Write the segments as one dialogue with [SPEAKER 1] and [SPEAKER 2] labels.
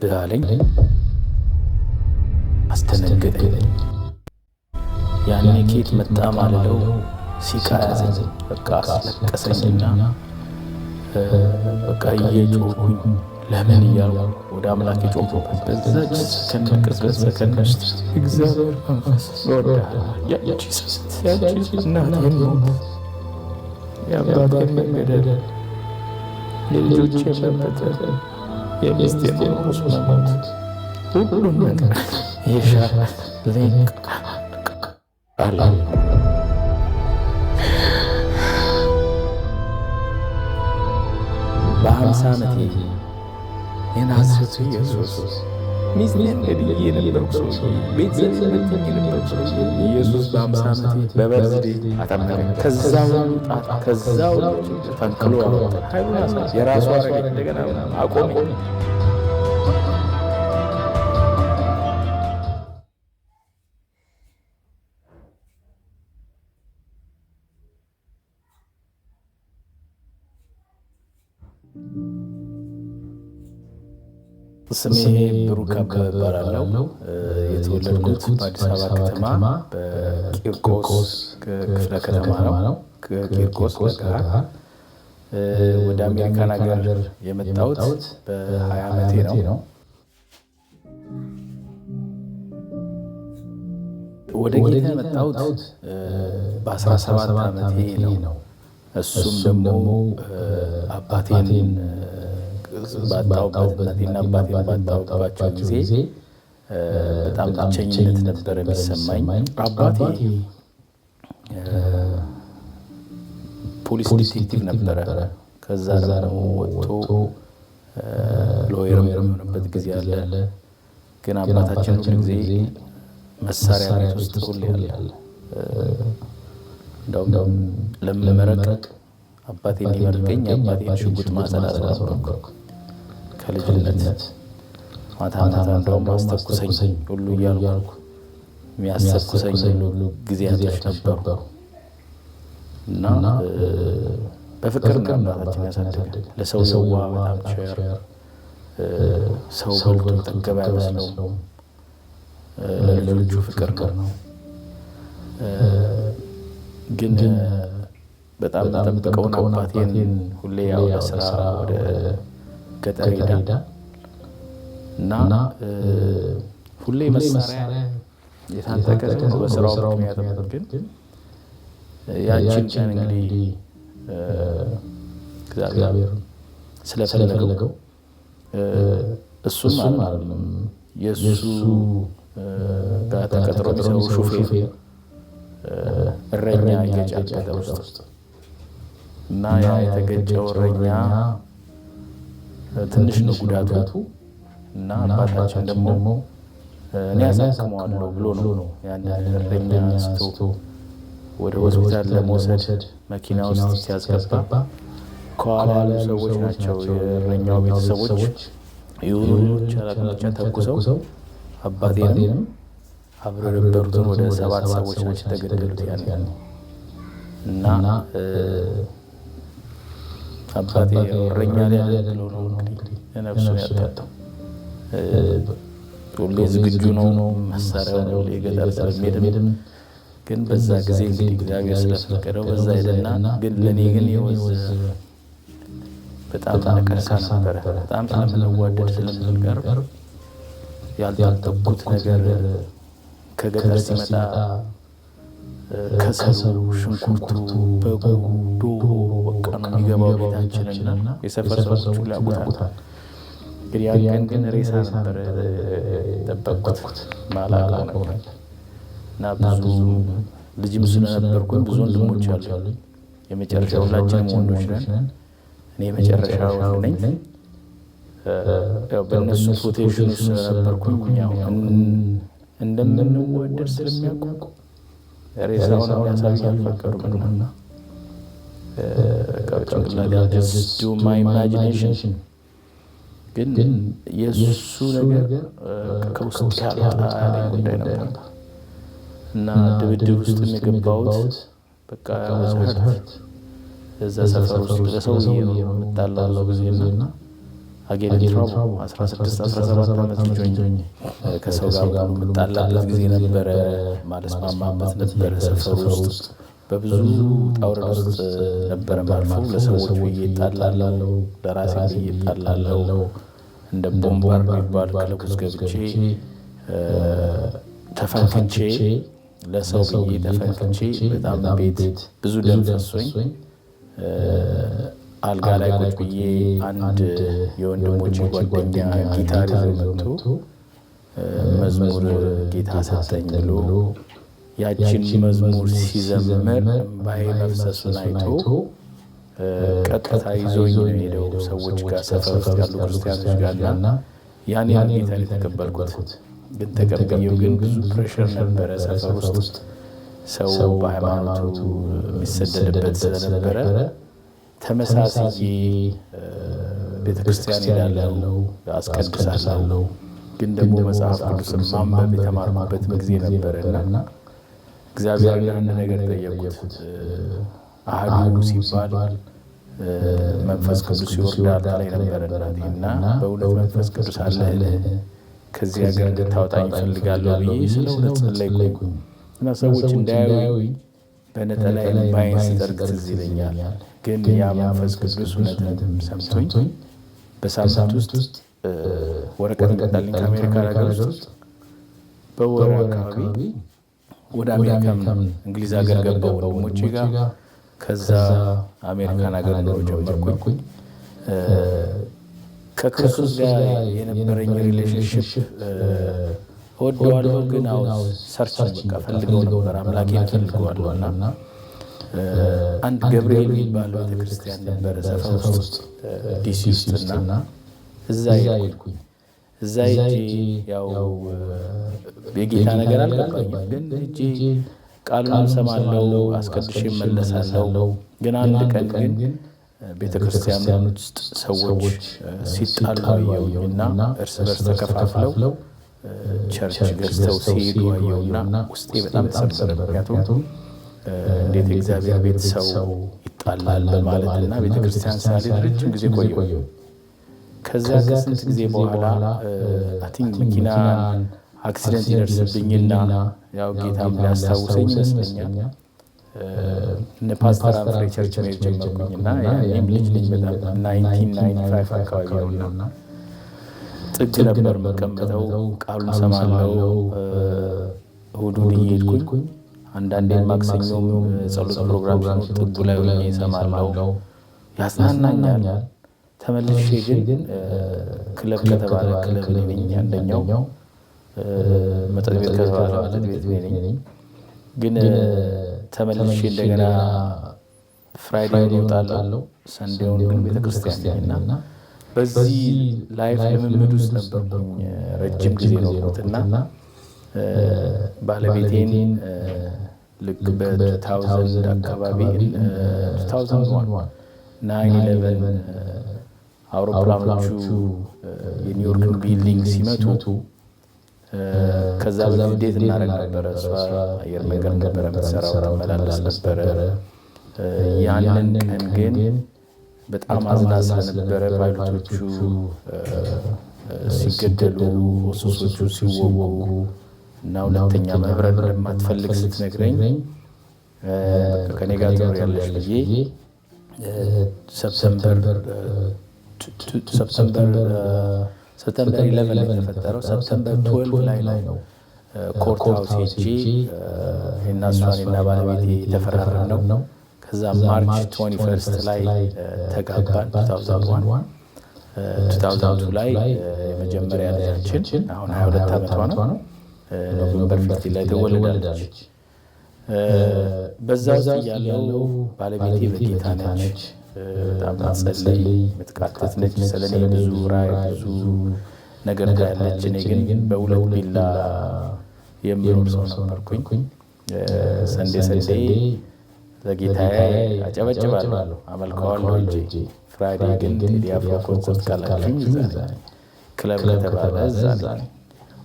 [SPEAKER 1] ብላለኝ። አስደነገጠኝ። ያኔ ኬት መጣ ማለለው ሲቃ ያዘኝ። በቃ አስለቀሰኝና በቃ እየጮኩኝ ለምን እያልኩ ወደ አምላክ የጮኩበት በዛች ቅጽበት ሰከንድ ውስጥ እግዚአብሔር መንፈስ ያቺ እናቴን ሞት፣ የአባቴን መገደል፣ የልጆቼን መበተን፣ የሚስቴን ሞት መሞት፣ ሁሉም ነገር የሻለኝ ቃል በ50 ዓመቴ የናዝሬቱ ኢየሱስ ሚስቴን ገድዬ የነበርኩ ሰውዬ፣ ቤተሰብ በትኜ የነበርኩ ሰውዬ ኢየሱስ በ50 ዓመቴ በበርዝዴ አጠመቀኝ። ከዛ ሁሉ ጣጣ ከዛ ሁሉ ፈንቅሎ አወጣ። ኃይሉን የራሱ አረገኝ። እንደገና አቆመኝ። ስሜ ብሩክ አበበ እባላለሁ። የተወለድኩት በአዲስ አበባ ከተማ በቂርቆስ ክፍለ ከተማ ነው። ቂርቆስ ለገሃር። ወደ አሜሪካን ሀገር የመጣሁት በ20 ዓመቴ ነው። ወደ ጌታ የመጣሁት በ17 ዓመቴ ነው። እሱም ደግሞ አባቴን ባጣሁበት እናቴና አባቴን ባጣሁባቸው ጊዜ በጣም ብቸኝነት ነበር የሚሰማኝ። አባቴ ፖሊስ ዲቴክቲቭ ነበረ። ከዛ ደግሞ ወጥቶ ሎየር የሚሆንበት ጊዜ አለ። ግን አባታችን ሁሉ ጊዜ መሳሪያ ቤት ውስጥ ሁሌ ያለ። እንደውም ለመመረቅ አባቴ እንዲመርቀኝ የአባቴን ሽጉጥ ማጸዳት ነበርኩ። ከልጅነት ማታ እንደውም አስተኩሰኝ ሁሉ እያልኩ የሚያስተኩሰኝ ሁሉ ጊዜያቶች ነበሩ እና በፍቅር ነው አባታችን ያሳደገን። ለሰው የዋህ በጣም ቸር፣ ሰው በልቶ ጠገብ አይመስለውም። ለልጁ ፍቅር ነው። ግን በጣም ጠብቀውን አባቴን ሁሌ ያው ለስራ ወደ ገጠር ሄዳ እና ሁሌ መሳሪያ የታጠቀ ነው በስራው ምክንያት። ግን ያቺን ቀን እንግዲህ እግዚአብሔር ስለፈለገው እሱም አይደለም የእሱ ጋር ተቀጥሮ የሚሰሩ ሹፌር እረኛ እየጫቀተ ውስጥ እና ያ የተገጨው እረኛ ትንሽ ነው ጉዳቱ እና አባታችን ደግሞ እኔ ያሳክመዋለሁ ብሎ ነው ያንን እረኛ አንስቶ ወደ ሆስፒታል ለመውሰድ መኪና ውስጥ ሲያስገባ ከኋላ ያሉ ሰዎች ናቸው የእረኛው ቤተሰቦች የሆኑ ሌሎች አላቅሞቻ ተኩሰው አባቴንም አብረው የነበሩትን ወደ 7 ሰዎች ናቸው የተገደሉት ያኔ እና አባቴ እረኛ ላይ ያለው ነው እንግዲህ ነፍሱን ያጣው። ሁሌ ዝግጁ ነው መሳሪያውን ሁሌ ገጠር ስለሚሄድም ግን በዛ ጊዜ እንግዲህ እግዚአብሔር ስለፈቀደው በዛ ሄደና ግን ለእኔ ግን የወዝ በጣም ነቀርሳ ነበረ። በጣም ስለምንዋደድ ስለምንቀርብ ያልጠበቅኩት ነገር ከገጠር ሲመጣ ከሰሉ፣ ሽንኩርቱ፣ በጉ፣ ዶሮ በቃ ነው የሚገባው ቤታችንና የሰፈር ሰዎች ሁሉ ያውቁታል። እንግዲህ ያን ቀን ግን ሬሳ ነበር የጠበቅኩት ማላውቀው ነገር እና ብዙ ልጅም ስለነበርኩኝ ብዙ ወንድሞች አሉኝ። የመጨረሻ ሁላችንም ወንዶች ነን። እኔ የመጨረሻ ወንድ ነኝ። በእነሱ ፕሮቴክሽን ውስጥ ስለነበርኩኝ ያው እንደምንወደድ ስለሚያውቁ ሬሳውን ያሳዩ አልፈቀዱምና ጭንቅላቴ ዱ ማይ ኢማጂኔሽን ግን የእሱ ነገር ከውስጥ ያልወጣ ያለኝ ጉዳይ ነበር እና ድብድብ ውስጥ የገባሁት በቃ ወሰህት እዛ ሰፈር ውስጥ ለሰውዬ ነው የምጣላለው ጊዜና አጌን ትራብል 16-17 ዓመት ልጆኝ ከሰው ጋር የምጣላበት ጊዜ ነበረ። ማለስማማበት ነበረ። ሰፈር ውስጥ በብዙ ጣውረድ ውስጥ ነበረ ማልፎ ለሰዎች ብዬ እጣላለሁ፣ ለራሴ ብዬ እጣላለሁ። እንደ ቦምባር የሚባል ክለብ ውስጥ ገብቼ ተፈንክቼ ለሰው ብዬ ተፈንክቼ በጣም ቤት ብዙ ደም ፈሶኝ አልጋ ላይ ቁጭ ብዬ አንድ የወንድሞቼ ጓደኛ ጊታር ይዞ መጥቶ መዝሙር ጌታ ሰጠኝ ብሎ ያችን መዝሙር ሲዘምር እምባዬ መፍሰሱን አይቶ ቀጥታ ይዞኝ ነው የሄደው ሰዎች ጋር፣ ሰፈር ውስጥ ያሉ ክርስቲያኖች ጋርና ያኔ ጌታን የተቀበልኩት። ግን ተቀብዬው ግን ብዙ ፕሬሽር ነበረ ሰፈር ውስጥ ሰው በሃይማኖቱ የሚሰደድበት ስለነበረ ተመሳሳይ ቤተክርስቲያን ሄዳለሁ፣ አስቀድሳለሁ። ግን ደግሞ መጽሐፍ ቅዱስን ማንበብ የተማርኩበት ጊዜ ነበረና እግዚአብሔርን አንድ ነገር ጠየቁት። አሐዱ ሲባል መንፈስ ቅዱስ ይወርዳል ላይ ነበረና በእውነት መንፈስ ቅዱስ አለህ? ከዚህ ሀገር እንድታወጣኝ እፈልጋለሁ ብዬ ስለ እውነት ጸለይኩኝ እና ሰዎች እንዳያዩኝ በነጠላዬ ባይን ስጠርግ ትዝ ይለኛል። ግን ያ መንፈስ ቅዱስ እውነትም ሰምቶኝ በሳምንት ውስጥ ወረቀት መጣልኝ ከአሜሪካ ሀገር ውስጥ በወር አካባቢ ወደ አሜሪካም እንግሊዝ ሀገር ገባሁ ወንድሞቼ ጋር። ከዛ አሜሪካን ሀገር ኑሮ ጀመርኩኝ። ከክርስቶስ ጋር የነበረኝ ሪሌሽንሽፕ እወደዋለሁ፣ ግን ሰርች በቃ ፈልገው ነበር፣ አምላኬን ፈልገዋለሁና አንድ ገብርኤል የሚባል ቤተክርስቲያን ነበረ ሰፈር ውስጥ ዲሲ ውስጥና እዛ ሄድኩኝ። እዛ ሄጄ ያው የጌታ ነገር አልገባኝም፣ ግን ሄጄ ቃሉን ሰማለሁ፣ አስቀድሼ እመለሳለሁ። ግን አንድ ቀን ግን ቤተክርስቲያን ውስጥ ሰዎች ሲጣሉ አየሁና እርስ በርስ ተከፋፍለው ቸርች ገዝተው ሲሄዱ አየሁና ውስጤ በጣም ተሰበረ። ምክንያቱም እንዴት የእግዚአብሔር ቤት ሰው ይጣላል በማለትና ቤተክርስቲያን ሳልሄድ ረጅም ጊዜ ቆየሁ። ከዛ ከስንት ጊዜ በኋላ አቲንክ መኪና አክሲደንት ይደርስብኝና ያው ጌታም ሊያስታውሰኝ ይመስለኛል እነ ፓስተር አንፍሬ ቸርች መሄድ ጀመርኩኝና ያኔም ልጅ በጣም 1995 አካባቢ ነውና ጥግ ነበር መቀመጠው፣ ቃሉን ሰማለሁ። እሑድ እየሄድኩኝ አንዳንዴ ማክሰኞም ጸሎት ፕሮግራም ሲኖር ጥጉ ላይ ሆኜ እሰማለሁ፣ ያጽናናኛል። ተመልሼ ግን ክለብ ከተባለ ክለብ ነኝ አንደኛው፣ መጠጥ ቤት ከተባለ መጠጥ ቤት ነኝ። ግን ተመልሼ እንደገና ፍራይዴውን እወጣለሁ፣ ሰንዴውን ግን ቤተክርስቲያን ነኝና በዚህ ላይፍ ልምምድ ውስጥ ነበርኩኝ ረጅም ጊዜ ኖርኩትና ባለቤቴን ልክ በ2000 አካባቢ 2001 9/11 አውሮፕላኖቹ የኒውዮርክን ቢልዲንግ ሲመቱ ከዛ በፊት ዴት እናደርግ ነበረ። እሷ አየር መንገድ ነበረ የምትሰራው፣ ትመላለስ ነበረ። ያንን ቀን ግን በጣም አዝና ስለነበረ ፓይሎቶቹ ሲገደሉ፣ ሆስሶቹ ሲወጉ እና ሁለተኛ መብረር እንደማትፈልግ ስትነግረኝ ከኔ ጋር ትኖሪያለሽ ብዬ ሰፕተምበር 11 ላይ የተፈጠረው ሰፕተምበር 12 ላይ ነው ኮርት ሃውስ ሄጄ እና እሷና ባለቤቴ የተፈራረም ነው። ከዛ ማርች 21 ላይ ተጋባን። 2002 ላይ የመጀመሪያ ልጃችን አሁን 22 ዓመቷ ነው። ኖቬምበር 15 ላይ ተወለደች። በዛ ውስጥ ያለው ባለቤቴ በጌታ ነች። በጣም ትጸልይ የምትቃተት ነች። ስለኔ ብዙ ራዕይ ብዙ ነገር ያለች። እኔ ግን በሁለት ቢላ የምኖር ሰው ነበርኩኝ። ሰንዴ ለጌታዬ አጨበጭባለሁ፣ አመልከዋለሁ እንጂ ፍራይዴ ግን ቴዲ አፍሮ ኮንሰርት ካላችሁኝ እዛ ነኝ፣ ክለብ ከተባለ እዛ ነኝ።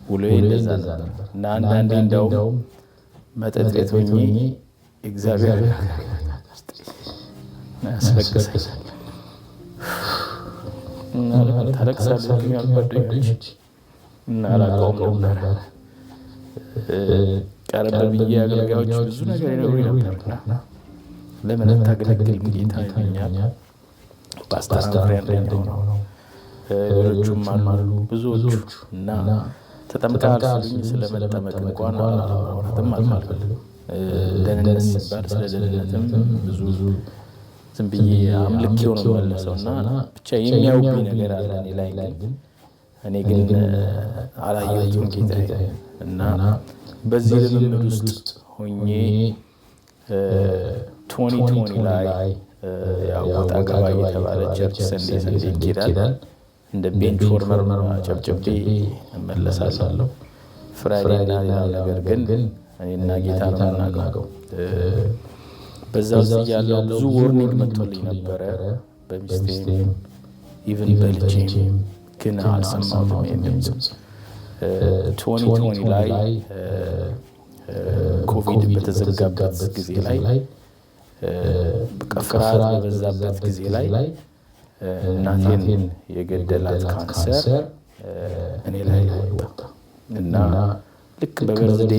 [SPEAKER 1] ውሎዬ እንደዛ ነበር እና አንዳንዴ እንደውም መጠጥ ቤት ሆኜ እግዚአብሔር ያስለቅሰኛል ታለቅሳለች ጓደኞች እና አላውቀውም ነበር። ቀረብ ብዬ አገልጋዮች ብዙ ነገር ይነግሩኝ ነበርና ለምን አታገለግልም ጌታ ይሉኛል። ፓስተር አንድሬ ነው። ሌሎቹም አሉ ብዙዎቹ እና ተጠምቀሃል ሲሉኝ ስለመጠመቅ እንኳን አላወራትም አልፈልግም። ደህንነት ሲባል ስለ ደህንነትም ብዙ ዝም ብዬ አምልኬው ነው የምመለሰው እና ብቻ የሚያውቁኝ ነገር አለ እኔ ላይ እኔ ግን አላየሁትም ጌታዬ እና በዚህ ልምምድ ውስጥ ሆኜ 2020 ላይ ወጣ ገባ እየተባለ ቸርች ሰንዴ ይኬዳል። እንደ ቤንች ፎርመር ጨብጨቤ እመለሳለሁ። ፍራይዴና ሌላ ነገር ግን እኔና ጌታ ነው የምናውቀው። በዛ ውስጥ ያለው ብዙ ወርኒንግ መጥቶልኝ ነበረ በሚስቴም ኢቨን በልጄም ግን አልሰማሁትም ይሄን ድምፅ። 2020 ላይ ኮቪድ በተዘጋበት ጊዜ ላይ ፍርሃት በበዛበት ጊዜ ላይ እናቴን የገደላት ካንሰር እኔ ላይ ወጣ እና ልክ በበርዝዴ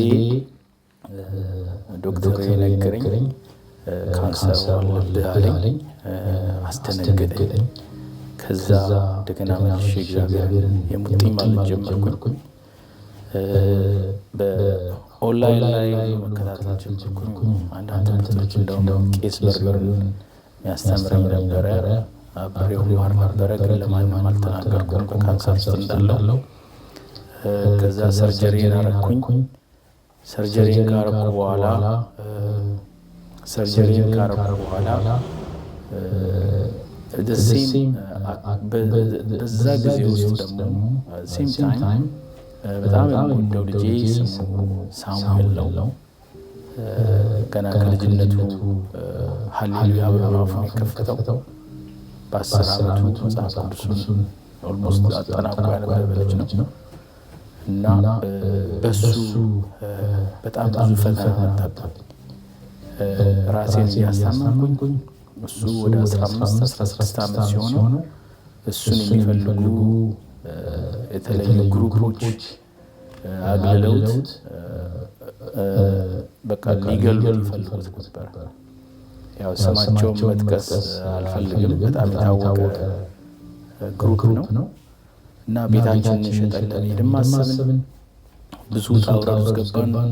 [SPEAKER 1] ዶክተር የነገረኝ ካንሰር አለብህ አለኝ። አስደነገጠኝ። ከዛ እንደገና መልሼ እግዚአብሔርን የሙጥኝ ማለት ጀመርኩኝ። በኦንላይን ላይ መከታተል ጀመርኩኝ። አንዳንድ ትምህርቶች እንደውም ቄስ በርበርን የሚያስተምረኝ ነበረ። አብሬው ማር ነበረ፣ ግን ለማንም አልተናገርኩም በካንሰር ውስጥ እንዳለው። ከዛ ሰርጀሪን አረኩኝ። ሰርጀሪን ካረኩ በኋላ በዛ ጊዜ ውስጥ ደግሞ ሴም ታይም በጣም የምወደው ልጄ ስሙ ሳሙኤል ነው። ገና ከልጅነቱ ሃሌሉያ ብሎ አፉን የከፈተው በ10 ዓመቱ መጽሐፍ ቅዱስን ኦልሞስት አጠናቆ ያነበበ ልጅ ነው እና በሱ በጣም ብዙ ፈተና መጣብኝ። ራሴን እያሳመንኩኝ እሱ ወደ 15-16 ዓመት ሲሆነው እሱን የሚፈልጉ የተለያዩ ግሩፖች አግልለውት በቃ ሊገሉት ይፈልጉት ነበር። ያው ስማቸውን መጥቀስ አልፈልግም፣ በጣም የታወቀ ግሩፕ ነው እና ቤታችንን ሸጠን ለመሄድም አሰብን። ብዙ ታውራት ውስጥ ገባን።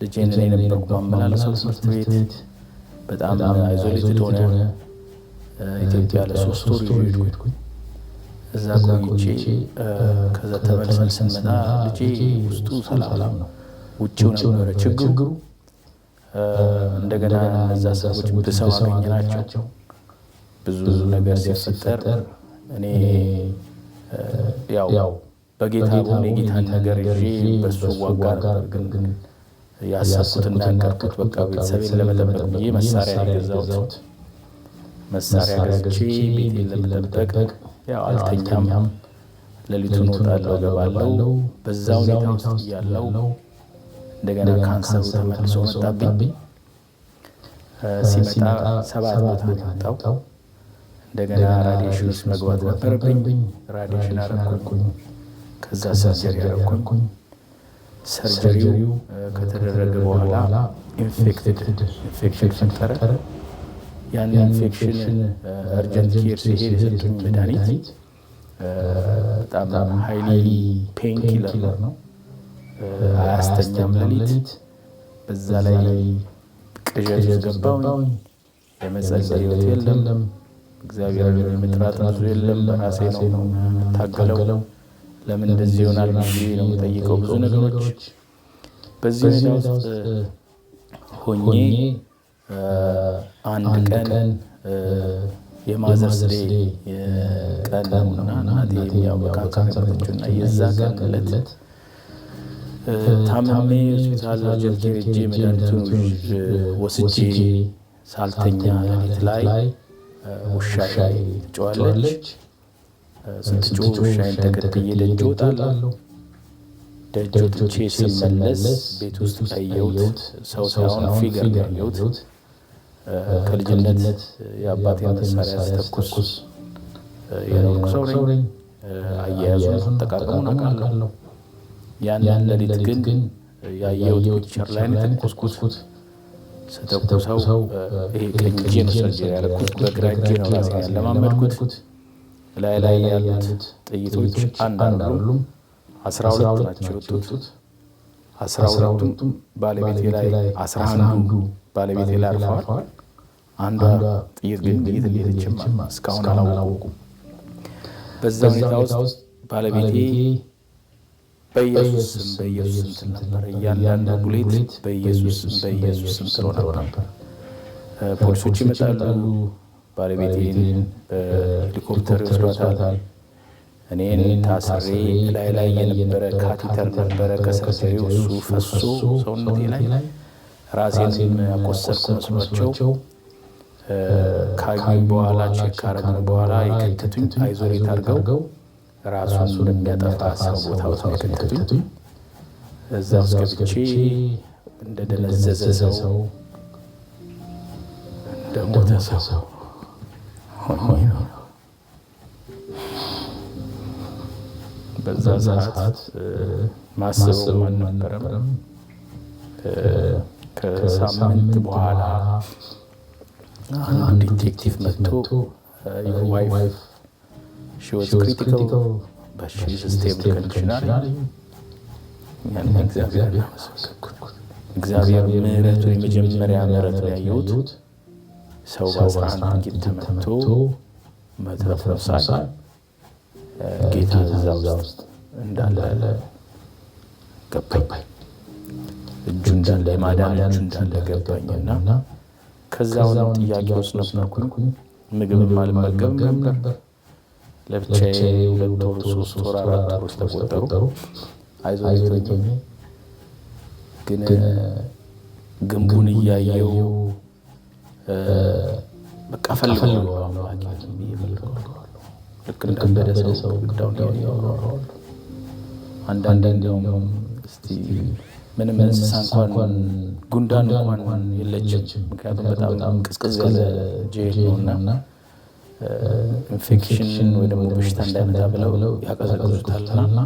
[SPEAKER 1] ልጄን እኔ ነበርኩ ማመላለሰው ትምህርት ቤት። በጣም አይዞሌትድ ሆነ። ኢትዮጵያ ለ3 ወር ሄድኩኝ። እዛ ቆይቼ ከዛ ተመልሰን ስንመጣ ልጄ ውስጡ ሰላም ነው፣ ውጭው ነበረ ችግሩ። እንደገና እነዛ ሰዎች ብሰው አገኘናቸው። ብዙ ነገር ሲፈጠር እኔ ያው በጌታ ሆነ የጌታን ነገር ይዤ በሱ ዋጋ ነበር። ግን ያሰብኩትና ያቀድኩት በቃ ቤተሰቤን ለመጠበቅ ብዬ መሳሪያ የገዛሁት። መሳሪያ ገዝቼ ቤቴን ለመጠበቅ ያው አልተኛም። ሌሊቱን እወጣለሁ እገባለሁ። በዛ ሁኔታ ውስጥ እያለሁ እንደገና ካንሰሩ ተመልሶ መጣብኝ። ሲመጣ 7 ቦታ መጣው። እንደገና ራዲዬሽን ውስጥ መግባት ነበረብኝ። ራዲዬሽን አረኩኝ። ከዛ ሰርጀሪ አረኩኝ። ሰርጀሪው ከተደረገ በኋላ ኢንፌክሽን ፈጠረ። ያን ኢንፌክሽን አርጀንት ኬር ሲሄድ የሰጡኝ መድኃኒት በጣም ሃይሊ ፔን ኪለር ነው። አያስተኛም ሌሊት። በዛ ላይ ቅዠት ውስጥ ገባሁኝ። የመጸለይ ሕይወት የለም። እግዚአብሔር የመጥራት ብዙ የለም። በራሴ ነው ታገለው። ለምን እንደዚህ ይሆናል ብዬ ነው የምጠይቀው ብዙ ነገሮች። በዚህ ሁኔታ ውስጥ ሆኜ አንድ ቀን የማዘርስ ዴይ ቀን ነውና እናቴ ካንሰር ተመታችና የዛ ቀን ዕለት ታምሜ ሆስፒታል አርጀንት ኬር ሄጄ መድኃኒቱን ወስጄ ሳልተኛ ሌሊት ላይ ውሻዬ ትጮኻለች። ስትጮህ ውሻዬን ተከትዬ ደጅ እወጣለሁ። ደጅ ወጥቼ ስመለስ ቤት ውስጥ ያየሁት ሰው ሳይሆን ፊገር ያየሁት ከልጅነት የአባቴን መሳሪያ ስተኩስ የኖርኩ ሰው ነኝ። አያያዙን አጠቃቀሙን አውቃለሁ። ያን ሌሊት ግን ያየሁት ፒክቸር ላይ ተኮስኩት። ስተኩሰው ይሄ ቀኝ እጄ ነው ሰርጀሪ ያደረኩት፣ በግራ እጄ ነው ራሴን ያለማመድኩት። ላይ ያሉት ጥይቶች አንድ አይደሉም፣ 12 ናቸው የወጡት። 12ቱም ባለቤቴ ላይ 11ዱ ባለቤቴ ላይ አርፈዋል። አንዷ ጥይት ግን የትም እስካሁን አላወቁም። በዛ ሁኔታ ውስጥ ባለቤቴ በኢየሱስም ትል ነበር። እያንዳንዱ ቡሌት በኢየሱስም ትሎ ነበር። ፖሊሶች ይመጣሉ፣ ባለቤቴን በሄሊኮፕተር ይወስዷታል። እኔን ታስሬ ላይ የነበረ ካቴተር ነበረ ከሰርጀሪው፣ እሱ ፈሶ ሰውነቴ ላይ ራሴን ያቆሰልኩ መስሏቸው ካዩኝ በኋላ ቼክ ካረግን በኋላ የከተቱኝ አይዞሌት አድርገው ራሱን እንደሚያጠፋ ሰው ቦታ ውስጥ የከተቱኝ። እዛ ውስጥ ገብቼ እንደደነዘዘ ሰው እንደሞተ ሰው ሆኜ ነው። በዛ ሰዓት ማሰብ አልነበረም። ከሳምንት በኋላ አንድ ዲቴክቲቭ መጥቶ your wife she was critical but she is stable conditional ያን እግዚአብሔር ምሕረቱ የመጀመሪያ ምሕረት ነው ያየሁት። ሰው በ11 ጊዜ ተመቶ መትረፍ ሳይ ጌታ እዛ ውስጥ እንዳለ ገባኝ። እጁ እንዳለ ማዳን እጁ እንዳለ ገባኝና ከዛው ጥያቄ ውስጥ ነበርኩኝ። ምግብም አልመገብም ነበር። ለብቻዬ 2 ወር 3 ወር 4 ወር ተቆጠሩ። አይዞህ ግን ግንቡን እያየው በቃ ፈልገዋለሁ። ልክ እንዳበደ ሰው ግዳውን ያወራዋለሁ። አንዳንዴ እንደውም እስቲ ምንም እንስሳ እንኳን ጉንዳን እንኳን የለችም። ምክንያቱም በጣም ቅዝቅዝ ያለ ጄል ነውና ኢንፌክሽን ወይ ደግሞ በሽታ እንዳይመጣ ብለው ያቀዘቅዙታልና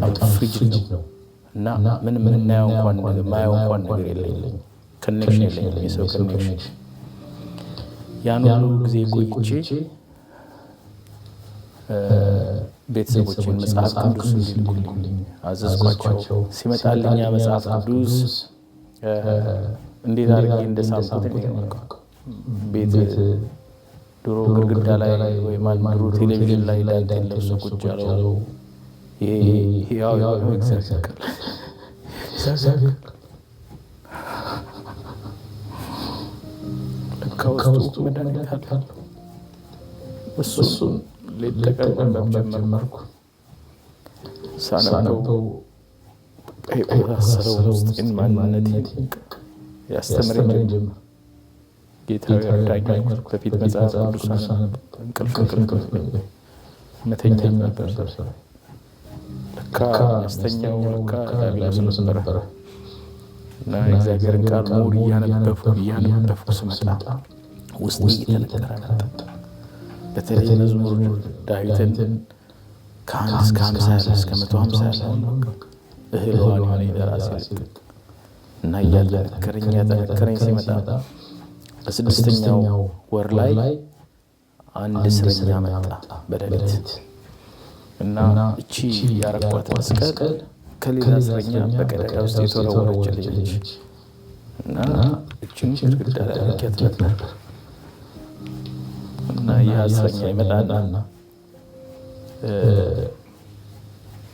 [SPEAKER 1] በጣም ፍሪጅድ ነው እና ምንም ማየው እንኳን ነገር የለኝም። ኮኔክሽን የለኝም፣ የሰው ኮኔክሽን። ያን ሁሉ ጊዜ ቆይቼ ቤተሰቦችን መጽሐፍ ቅዱስ እንዲልኩልኝ አዘዝኳቸው። ሲመጣልኝ መጽሐፍ ቅዱስ እንዴት አድርጌ እንደሳብኩት ቤት ድሮ ግድግዳ ላይ ወይም ድሮ ቴሌቪዥን ላይ ዳንቴን ለብሶ ቁጭ ያለው ይሄ ያው እግዚአብሔር ከውስጡ መድኃኒት አለ። እሱን ሊጠቀም ጀመርኩ። ሳነበው የቆሳሰረው ውስጤን ማንነቴን ያስተምረኝ ጀመር። ጌታ ይርዳኝ። በፊት መጽሐፍ ቅዱስ እንቅልፍ መተኛት ነበር። ለካ ያስተኛው ዲያብሎስ ነበረ እና የእግዚአብሔርን ቃል ሙሉ እያነበብኩ ስመጣ ውስጤ እየተነገረ መጣ። በተለይ መዝሙር ዳዊትን ከ1 እስከ 50 እስከ 150 ያለውን እህል ሆነ ለራሴ እና እያጠነከረኝ ሲመጣ በ6ኛው ወር ላይ አንድ እስረኛ መጣ በሌሊት እና እቺ ያረኳት መስቀል ከሌላ እስረኛ በቀዳዳ ውስጥ የተወረወረች ልጅ እና እችን ግድግዳ ላይ አድርጊያት ነበር እና ይህ እስረኛ ይመጣና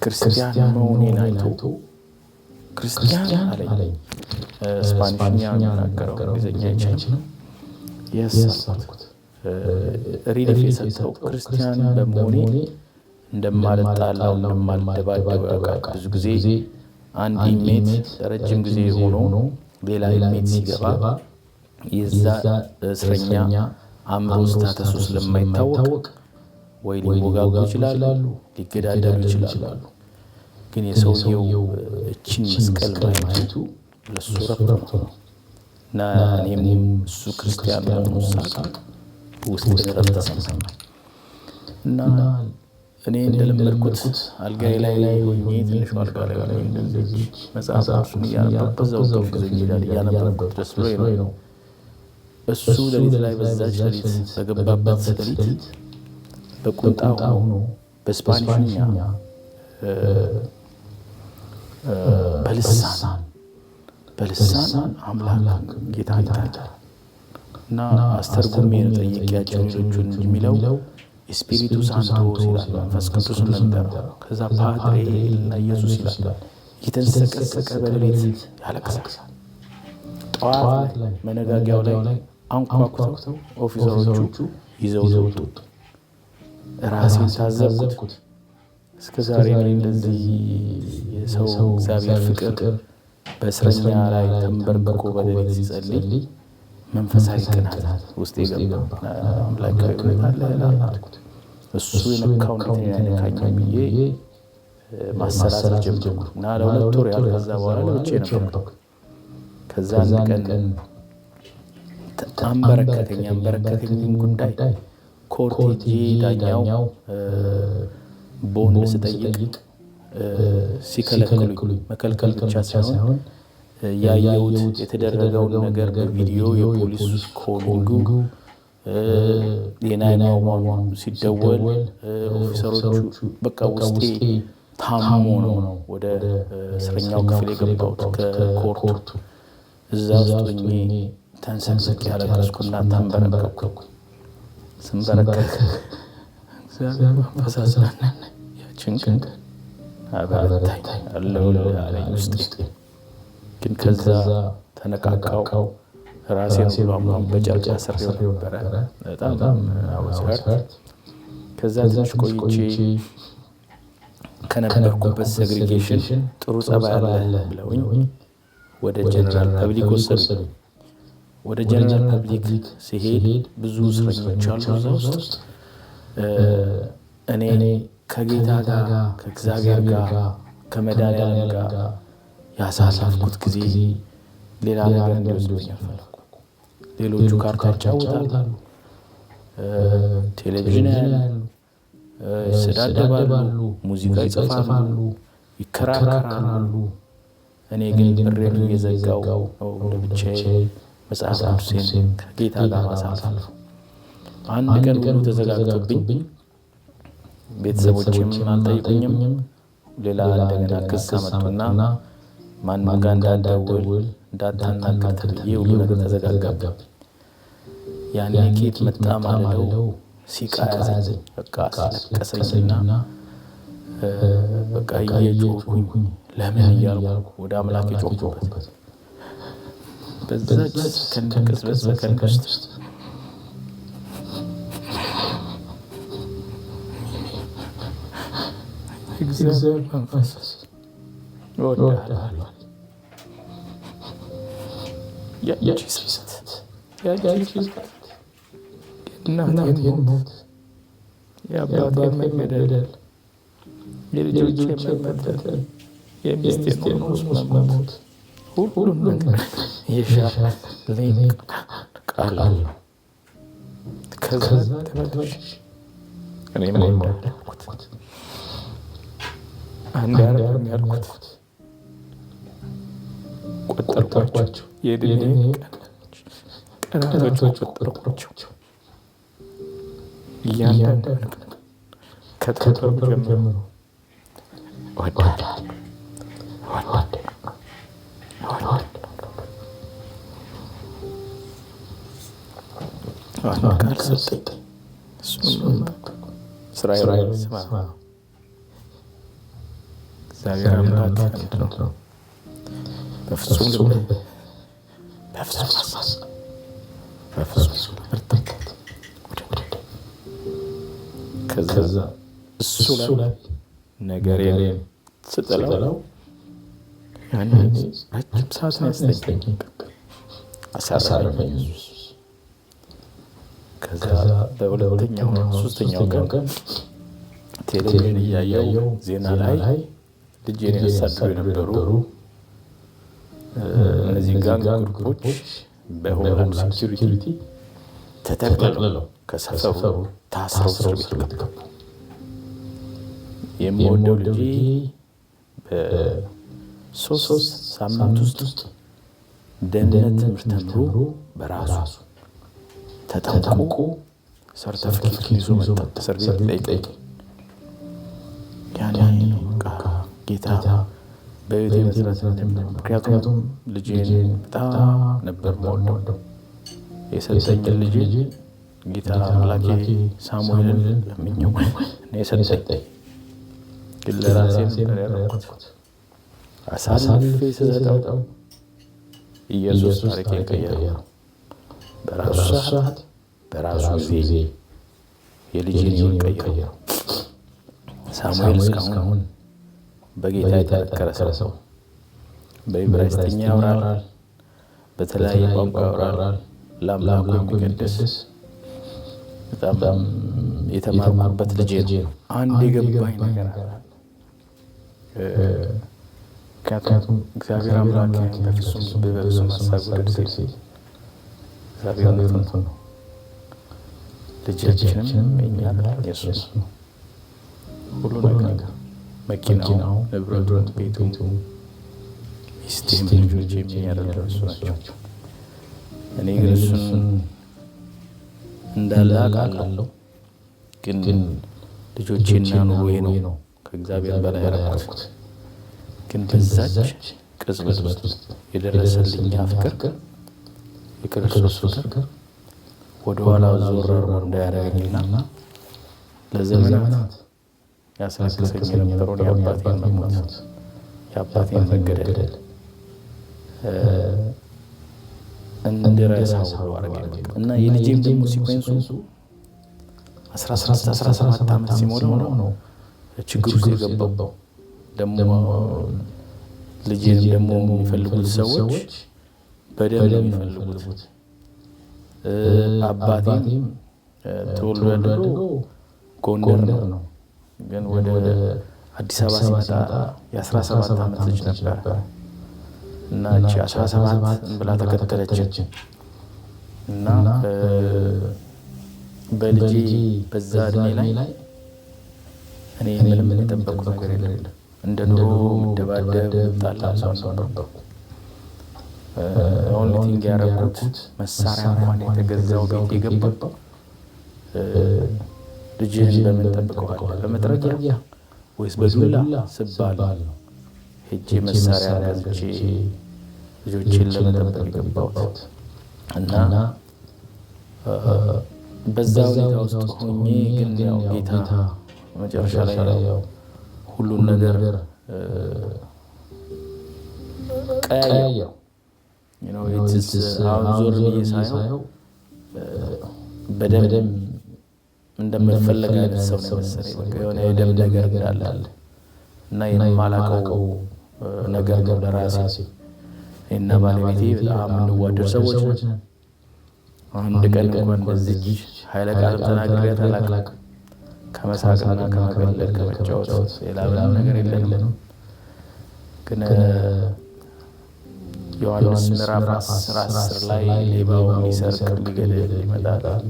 [SPEAKER 1] ክርስቲያን መሆኔን አይቶ ክርስቲያን አለኝ። ስፓኒሽኛ የሚናገረው እንግሊዝኛ አይችልም። የሳልኩት ሪሊፍ የሰጠው ክርስቲያን በመሆኔ እንደማልጣላው እንደማልደባደብ ያውቃል። ብዙ ጊዜ አንድ ኢሜት ለረጅም ጊዜ ሆኖ ሌላ ኢሜት ሲገባ የዛ እስረኛ አእምሮ ስታተሱ ስለማይታወቅ ወይ ሊወጋጉ ይችላሉ፣ ሊገዳደሉ ይችላሉ። ግን የሰውየው እችን መስቀል ማየቱ ለሱ ረፍት ነው እና እኔም እሱ ክርስቲያን መሆኑን ሳውቅ ውስጤን ረፍት ተሰማኝ። እና እኔ እንደለመድኩት አልጋዬ ላይ ሆኜ ትንሹ አልጋ ላይ ሆኜ እንደዚህ መጽሐፍ ቅዱስን እያነበብኩ በዛው እንቅልፍ ይዞኝ ይሄዳል። እያነበብኩት ደስ ብሎኝ ነው። እሱ ሌሊት ላይ በዛች ሌሊት በገባበት ሌሊት በቁጣ ሆኖ በስፓኒሽኛ በልሳን አምላክ ጌታ ይታያል። እና አስተርጉሜ ነው ጠይቄያቸው ሌሎቹን የሚለው ስፒሪቱ ሳንቶስ ይላል፣ መንፈስ ቅዱስ ነው የሚጠራው። ከዛ ፓድሬ እና ኢየሱስ ይላል። እየተንሰቀሰቀ በሌሊት ያለቅሳል። ጠዋት ላይ መነጋጊያው ላይ አንኳኩተው ኦፊሰሮቹ ይዘው ወጡ። ራሴን ታዘብኩት። እስከ ዛሬ እንደዚህ የሰው እግዚአብሔር ፍቅር በእስረኛ ላይ ተንበርክኮ በሌሊት ሲጸልይ መንፈሳዊ ቅናት ውስጥ የገባ አምላካዊ ሁኔታ አለ አልኩት። እሱ የነካው እንዴት አይነካኝም ብዬ ማሰላሰል ጀመርኩ እና ለ2 ወር ያህል ከዛ በኋላ ለብቻዬ ነበርኩ። ከዛ አንድ ቀን አንበረከተኝም ጉዳይ ኮርት ሄጄ ዳኛው ቦንድ ስጠይቅ ሲከለክሉኝ፣ መከልከል ብቻ ሳይሆን ያየሁት የተደረገውን ነገር በቪዲዮ የፖሊስ ኮሊንጉ የ911 ሲደወል ኦፊሰሮቹ በቃ ውስጤ ታሞ ነው ወደ እስረኛው ክፍል የገባሁት ከኮርቱ። እዛ ውስጥ ሆኜ ተንሰቅስቄ ያለቀስኩና ተንበረከኩ። ስንበረከክ እግዚአብሔር መንፈስ አጽናናኝ። ያችን ቀን አበረታኝ አለው አለኝ ውስጤ። ግን ከዛ ተነቃቃው። ራሴን ሁሉ በጨርቅ አስሬው ነበረ። በጣም አወስራት። ከዛ ትንሽ ቆይቼ ከነበርኩበት ሴግሪጌሽን ጥሩ ጸባይ አለ ብለውኝ ወደ ጀነራል ፐብሊክ ወሰዱኝ። ወደ ጀነራል ፐብሊክ ሲሄድ ብዙ እስረኞች አሉ እዛ ውስጥ። እኔ ከጌታ ጋር ከእግዚአብሔር ጋር ከመድኃኒዓለም ጋር ያሳለፍኩት ጊዜ ሌላ ነገር እንዲወስድብኝ አልፈለኩም። ሌሎቹ ካርታ ይጫወታሉ፣ ቴሌቪዥን ያያሉ፣ ይሰዳደባሉ፣ ሙዚቃ ይጽፋሉ፣ ይከራከራሉ። እኔ ግን በሬን እየዘጋው ነው ለብቻዬ መጽሐፍ ቅዱሴን ከጌታ ጋር ማሳለፍ። አንድ ቀን ሁሉ ተዘጋግቶብኝ ቤተሰቦችም አልጠይቁኝም። ሌላ እንደገና ክስ አመጡና ማንም ጋር እንዳትደውል እንዳታናግር ተብዬ ሁሉ ነገር ተዘጋጋብኝ። ያኔ ኬት መጣ ማለለው ሲቃ ያዘኝ። በቃ አስለቀሰኝና በቃ እየጮህኩኝ ለምን እያልኩ ወደ አምላክ የጮህኩበት በዛች ቅጽበት ሰከንድ ውስጥ እግዚአብሔር መንፈስ እወድሃለሁ ያቺ ሴት የእናቴን ሞት፣ የአባቴን መገደል፣ የልጆቼን መበደል፣ የሚስቴን መሞት ሁሉም ነገር የሻረልኝ ቃል ነው። ከዛ ተመለሽ እኔም ወዳልኩት አንድ አረም ያልኩት ቆጠርኳቸው። የዕድሜ ቀናቶች ቆጠርኳቸው። እያንዳንዱ ከጥበብ ጀምሮ እወድሃለሁ ቃል ሰጠኝ። እሱም እስራኤል ስማ፣ እግዚአብሔር አምላክ አንድ ነው። በፍጹም ልብ፣ በፍጹም ሐሳብ፣ በፍጹም መርጠቀት ውደድ። ከዛ እሱ ላይ ነገሬን ስጥለው ያኔ ረጅም ሰዓት ያስተኛኝ አሳረፈኝ ኢየሱስ። ከዛ በሁለተኛው ሶስተኛው ቀን ቴሌቪዥን እያየው ዜና ላይ ልጄን ያሳድዱ የነበሩ እነዚህ ጋንግ ግሩፖች በሆምላንድ ሴኩሪቲ ተጠቅልለው ከሰፈሩ ታስረው እስር ቤት ገቡ። የምወደው ልጄ በ3 ሳምንት ውስጥ ደህንነት ትምህርት ተምሮ በራሱ ተጠምቆ ሰርተፍኬት ይዞ መጣ። እስር ቤት ጠይቀኝ። ያኔ ነው በቃ ጌታ በህይወቴ መስራት ነበር። ምክንያቱም ልጄን በጣም ነበር የምወደው። የሰጠኝን ልጄ ጌታ አምላኬ ሳሙኤልን ለምኜው እኔ የሰጠኝ ግን ለራሴ ነበር ያደረኩት። አሳልፌ ስሰጠው ኢየሱስ ታሪኬን ቀየረው። በራሱ ሰዓት በራሱ ጊዜ የልጄን ሕይወት ቀየረው። ሳሙኤል እስካሁን በጌታ የተነከረ ሰው በዕብራይስጥኛ ያወራል፣ በተለያየ ቋንቋ ያወራል፣ ለአምላኩ የሚቀድስ በጣም የተማርኩበት ልጄ ነው። አንድ የገባኝ ነገር አለ። ምክንያቱም እግዚአብሔር አምላክ በፍጹም ልብ በፍጹም ሀሳብ ውደድ ሲል እግዚአብሔር እውነቱን ነው። ልጃችንም የእኛ የእሱ ነው። ሁሉ ነገር መኪናው፣ ንብረቱ፣ ቤቱ፣ ሚስቴም ልጆቼም የእኛ እሱ ናቸው። እኔ ግን እሱን እንዳለ አውቃለሁ። ግን ልጆቼና ኑሮዬ ነው ከእግዚአብሔር በላይ ያደረኩት። ግን በዛች ቅጽበት ውስጥ የደረሰልኝ ፍቅር የክርስቶስ ፍቅር ወደኋላ ዞር እንዳያደርገኝና ለዘመናት ያስለቅሰኝ የነበረውን የአባቴን መሞት የአባቴን መገደል እንድረሳው አደረገኝ። እና የልጄም ደግሞ ሲኮንሱ 16-17 ዓመት ሲሞላው ነው ችግር ውስጥ የገባው። ደግሞ ልጄን ደግሞ የሚፈልጉት ሰዎች በደንብ የሚፈልጉት አባቴም ተወልዶ ያደገው ጎንደር ነው። ግን ወደ አዲስ አበባ ሲመጣ የ17 ዓመት ልጅ ነበር እና እቺ 17 ብላ ተከተለችን እና በልጄ በዛ እድሜ ላይ እኔ ምንም የጠበቅኩት ነገር የለም። እንደ ኑሮ ደባደብ ጣላ ሰው ነበርኩ። ኦንሊቲንግ ያደረኩት መሳሪያ እንኳን የተገዛው ቤት የገባው ልጅህን በምን ጠብቀዋለህ? በመጥረጊያ ወይስ በዱላ ስባል ሄጄ መሳሪያ ገዝቼ ልጆችን ለመጠበቅ የገባሁት እና በዛ ሁኔታ ውስጥ ሆኜ ግን ያው ጌታ መጨረሻ ላይ ሁሉን ነገር ቀያየው። አሁን ዞር ብዬ ሳየው በደንብ እንደምፈለግ አይነት ሰው ነው መሰለኝ። በቃ የሆነ የደም ነገር እንዳለ እና የማላውቀው ነገር ነው ለራሴ። እና ባለቤቴ በጣም የምንዋደድ ሰዎች ነን። አንድ ቀን እንኳን በዚህ ኃይለ ቃል ተናግሬያት አላውቅም። ከመሳቅና ከመቀለድ ከመጫወት ሌላ ምንም ነገር የለንም። ግን ዮሐንስ ምዕራፍ 10 ላይ ሌባው ሊሰርቅ ሊገድል ይመጣል፣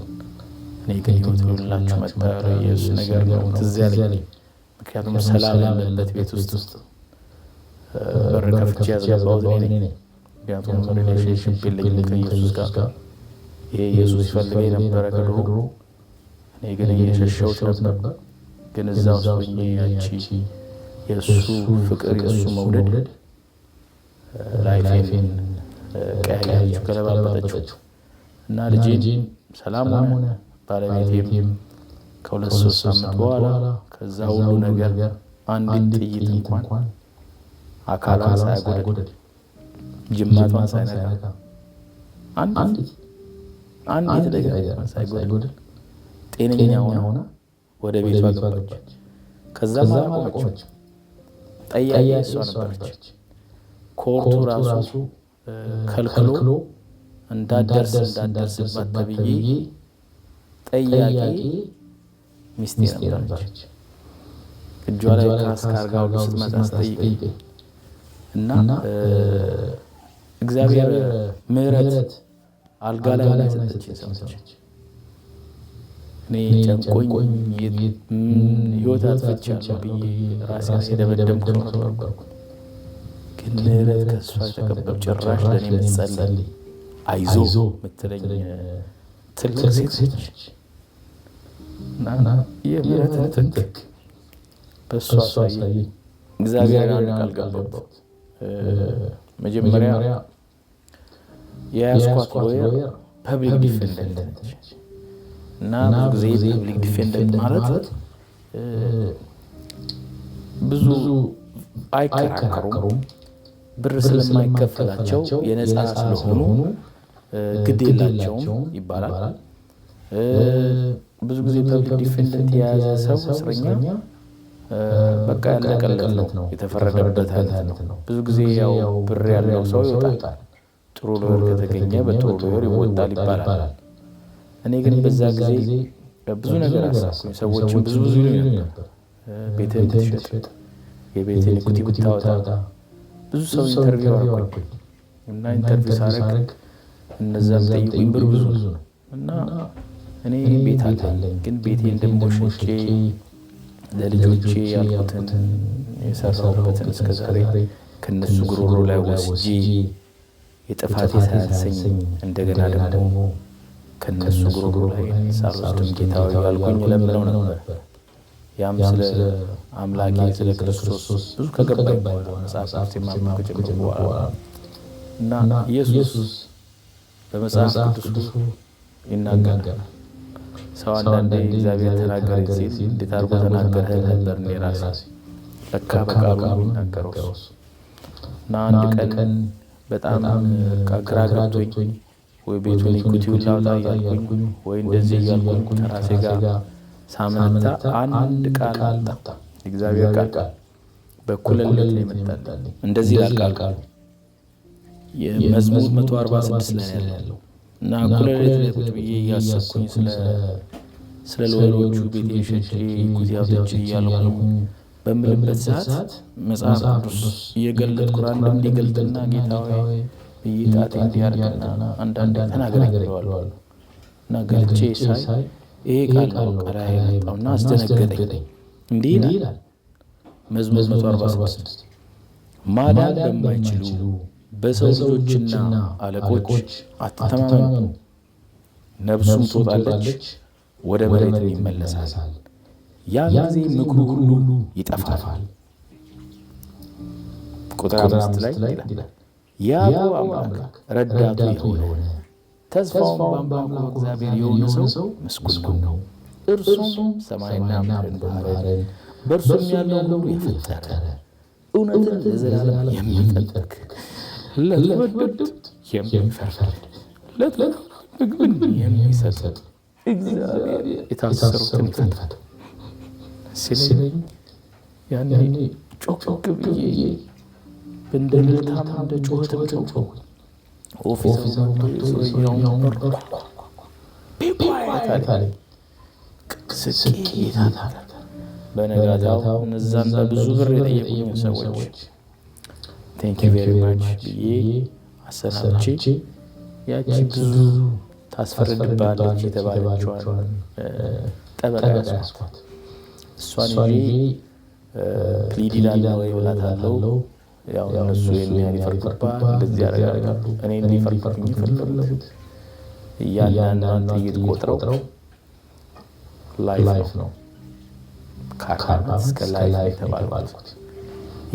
[SPEAKER 1] እኔ ግን ሕይወት ሊሆንላችሁ መጣሁ። የኢየሱስ ነገር ነው ትዝ ያለኝ። ምክንያቱም ሰላም ያለበት ቤት ውስጥ በር ከፍቼ ያስገባሁት እኔ ነኝ። ምክንያቱም ሪሌሽንሽፕ የለኝም ከኢየሱስ ጋር። ይሄ ኢየሱስ ይፈልገኝ ነበረ ከድሮ፣ እኔ ግን እየሸሸሁት ነበር። ግን እዛ ውስጥ ሆኜ ያቺ የእሱ ፍቅር የእሱ መውደድ ላይፌን ቀያያችሁ ገለባበጠችው እና ልጄን ሰላም ሆነ። ባለቤቴም ከ2-3 ሳምንት በኋላ ከዛ ሁሉ ነገር አንዲት ጥይት እንኳን አካሏን ሳያጎድል ጅማቷን ሳይነካ አንዲት ነገር ሳይጎድል ጤነኛ ሆና ወደ ቤቷ ገባች። ከዛም አላቆመችም። ጠያቂ እሷ ነበረች። ኮርቱ ራሱ ከልክሎ እንዳደርስባት ተብዬ ጠያቂ ሚስቴ ነበረች። እጇ ላይ ካስካርጋው ስትመጣ ስጠይቀኝ እና እግዚአብሔር ምሕረት አልጋ ላይ ሰጠችኝ። ሰዎች እኔ ጨንቆኝ ህይወት አጥፍቻለሁ ብዬ ራሴን የደበደብኩ ነበርኩ። ግን ምህረት ከእሷ የተቀበልኩ ጭራሽ ለእኔ የምትጸልይ አይዞ የምትለኝ ትልቅ ሴት ነች እና የምህረትን ጥግ በእሷ አሳየኝ። እግዚአብሔር አንድ ቃል ገባሁት። መጀመሪያ የያዝኳት ሎየር ፐብሊክ ዲፌንደንት ነች እና ብዙ ጊዜ ፐብሊክ ዲፌንደንት ማለት ብዙ አይከራከሩም፣ ብር ስለማይከፈላቸው የነፃ ስለሆኑ ግድ የላቸውም ይባላል። ብዙ ጊዜ ፐብሊክ ዲፌንደንት የያዘ ሰው እስረኛ በቃ ያለቀለት ነው፣ የተፈረደበት አይነት ነው። ብዙ ጊዜ ያው ብር ያለው ሰው ይወጣል፣ ጥሩ ሎየር ከተገኘ በጥሩ ሎየር ይወጣል ይባላል። እኔ ግን በዛ ጊዜ ብዙ ነገር አሳኩኝ። ሰዎችን ብዙ ይሉኝ ነበር፣ ቤትህን ትሸጥ፣ የቤትህን ኢኩቲ ብታወጣ። ብዙ ሰው ኢንተርቪው አደረኩኝ እና ኢንተርቪው ሳደርግ እነዛም ጠይቁኝ ብር ብዙ ነው እና እኔ ቤት አለኝ፣ ግን ቤቴን ደግሞ ሸጬ ለልጆቼ ያልኩትን የሰራሁበትን እስከዛሬ ከነሱ ጉሮሮ ላይ ወስጄ የጥፋቴ ሳያንሰኝ እንደገና ደግሞ ከነሱ ጉሮሮ ላይ ሳልወስድም ጌታዊ ያልኩኝ ለምነው ነበር። ያም ስለ አምላኬ ስለ ክርስቶስ ብዙ ከገባኝ በኋላ መጽሐፍ የማመን ከጀመርኩ በኋላ እና ኢየሱስ በመጽሐፍ ቅዱስ ይናገራል። ሰው አንዳንዴ እግዚአብሔር ተናገረ ሲል እንዴት አድርጎ ተናገረ ነበር እኔ ራሴ ለካ በቃሉ የሚናገረው እና አንድ ቀን በጣም ግራ ገብቶኝ ወይ ቤቱን ኢኩቲውን ላውጣ እያልኩኝ ወይ እንደዚህ እያልኩኝ ከራሴ ጋር ሳምንታ አንድ ቃል መጣ። እግዚአብሔር ቃል በኩለ ሌሊት ላይ መጣልኝ። እንደዚህ ይላል ቃሉ የመዝሙር 146 ላይ ያለው እና እኩለ ሌሊት ላይ ቁጭ ብዬ እያሰብኩኝ ስለ ሎሌዎቹ ቤቴን ሸጬ ኢኩቲ አውጥቼ እያልኩኝ በምልበት ሰዓት መጽሐፍ ቅዱስ እየገለጥኩ ራንድም ሊገልጥና ጌታ ሆይ ብዬ ጣቴ እንዲያርግና አንዳንዴ ተናገረኝ ብለዋለሁ እና ገልጬ ሳይ ይሄ ቃል ነው ቀላይ የመጣውና አስደነገጠኝ። እንዲህ ይላል መዝሙር 146 ማዳን በማይችሉ በሰው ልጆችና አለቆች አትተማመኑ፣ ነፍሱም ትወጣለች ወደ መሬት ይመለሳል፣ ያን ጊዜ ምክሩ ሁሉ ይጠፋል። ቁጥር 5 ላይ ይላል ያዕቆብ አምላክ ረዳቱ የሆነ ተስፋውም በአምላኩ እግዚአብሔር የሆነ ሰው ምስጉን ነው። እርሱም ሰማይና ምድርን ባህርን በእርሱም ያለውን ሁሉ የፈጠረ እውነትን ለዘላለም የሚጠብቅ ለተወደዱት የሚፈርድ ለተጠሙ ምግብን የሚሰጥ እግዚአብሔር የታሰሩትን ይፈታል ሲለኝ ያኔ ጮክ ብዬ እንደ ልታም እንደ ጩኸት ጮህ ኦፊሰሩ ሰውየውን ቢቋየት አለኝ። ስቄ በነጋታው እነዛን ብዙ ብር የጠየቁኝ ሰዎች ቴንክ ዩ ቬሪ ማች ብዬ አሰናብቼ ያቺ ብዙ ታስፈርድባለች የተባለችዋን ጠበቃ ያስኳት። እሷን ይዤ ፕሊዲላለው ይብላታለው። ያው እነሱ የሚያል ይፈርዱባል፣ እንደዚህ ያደርጋሉ። እኔ እንዲፈርዱብኝ የፈለጉት እያንዳንዷን ጥይት ቆጥረው ላይፍ ነው ከ40 እስከ ላይፍ የተባልኩት።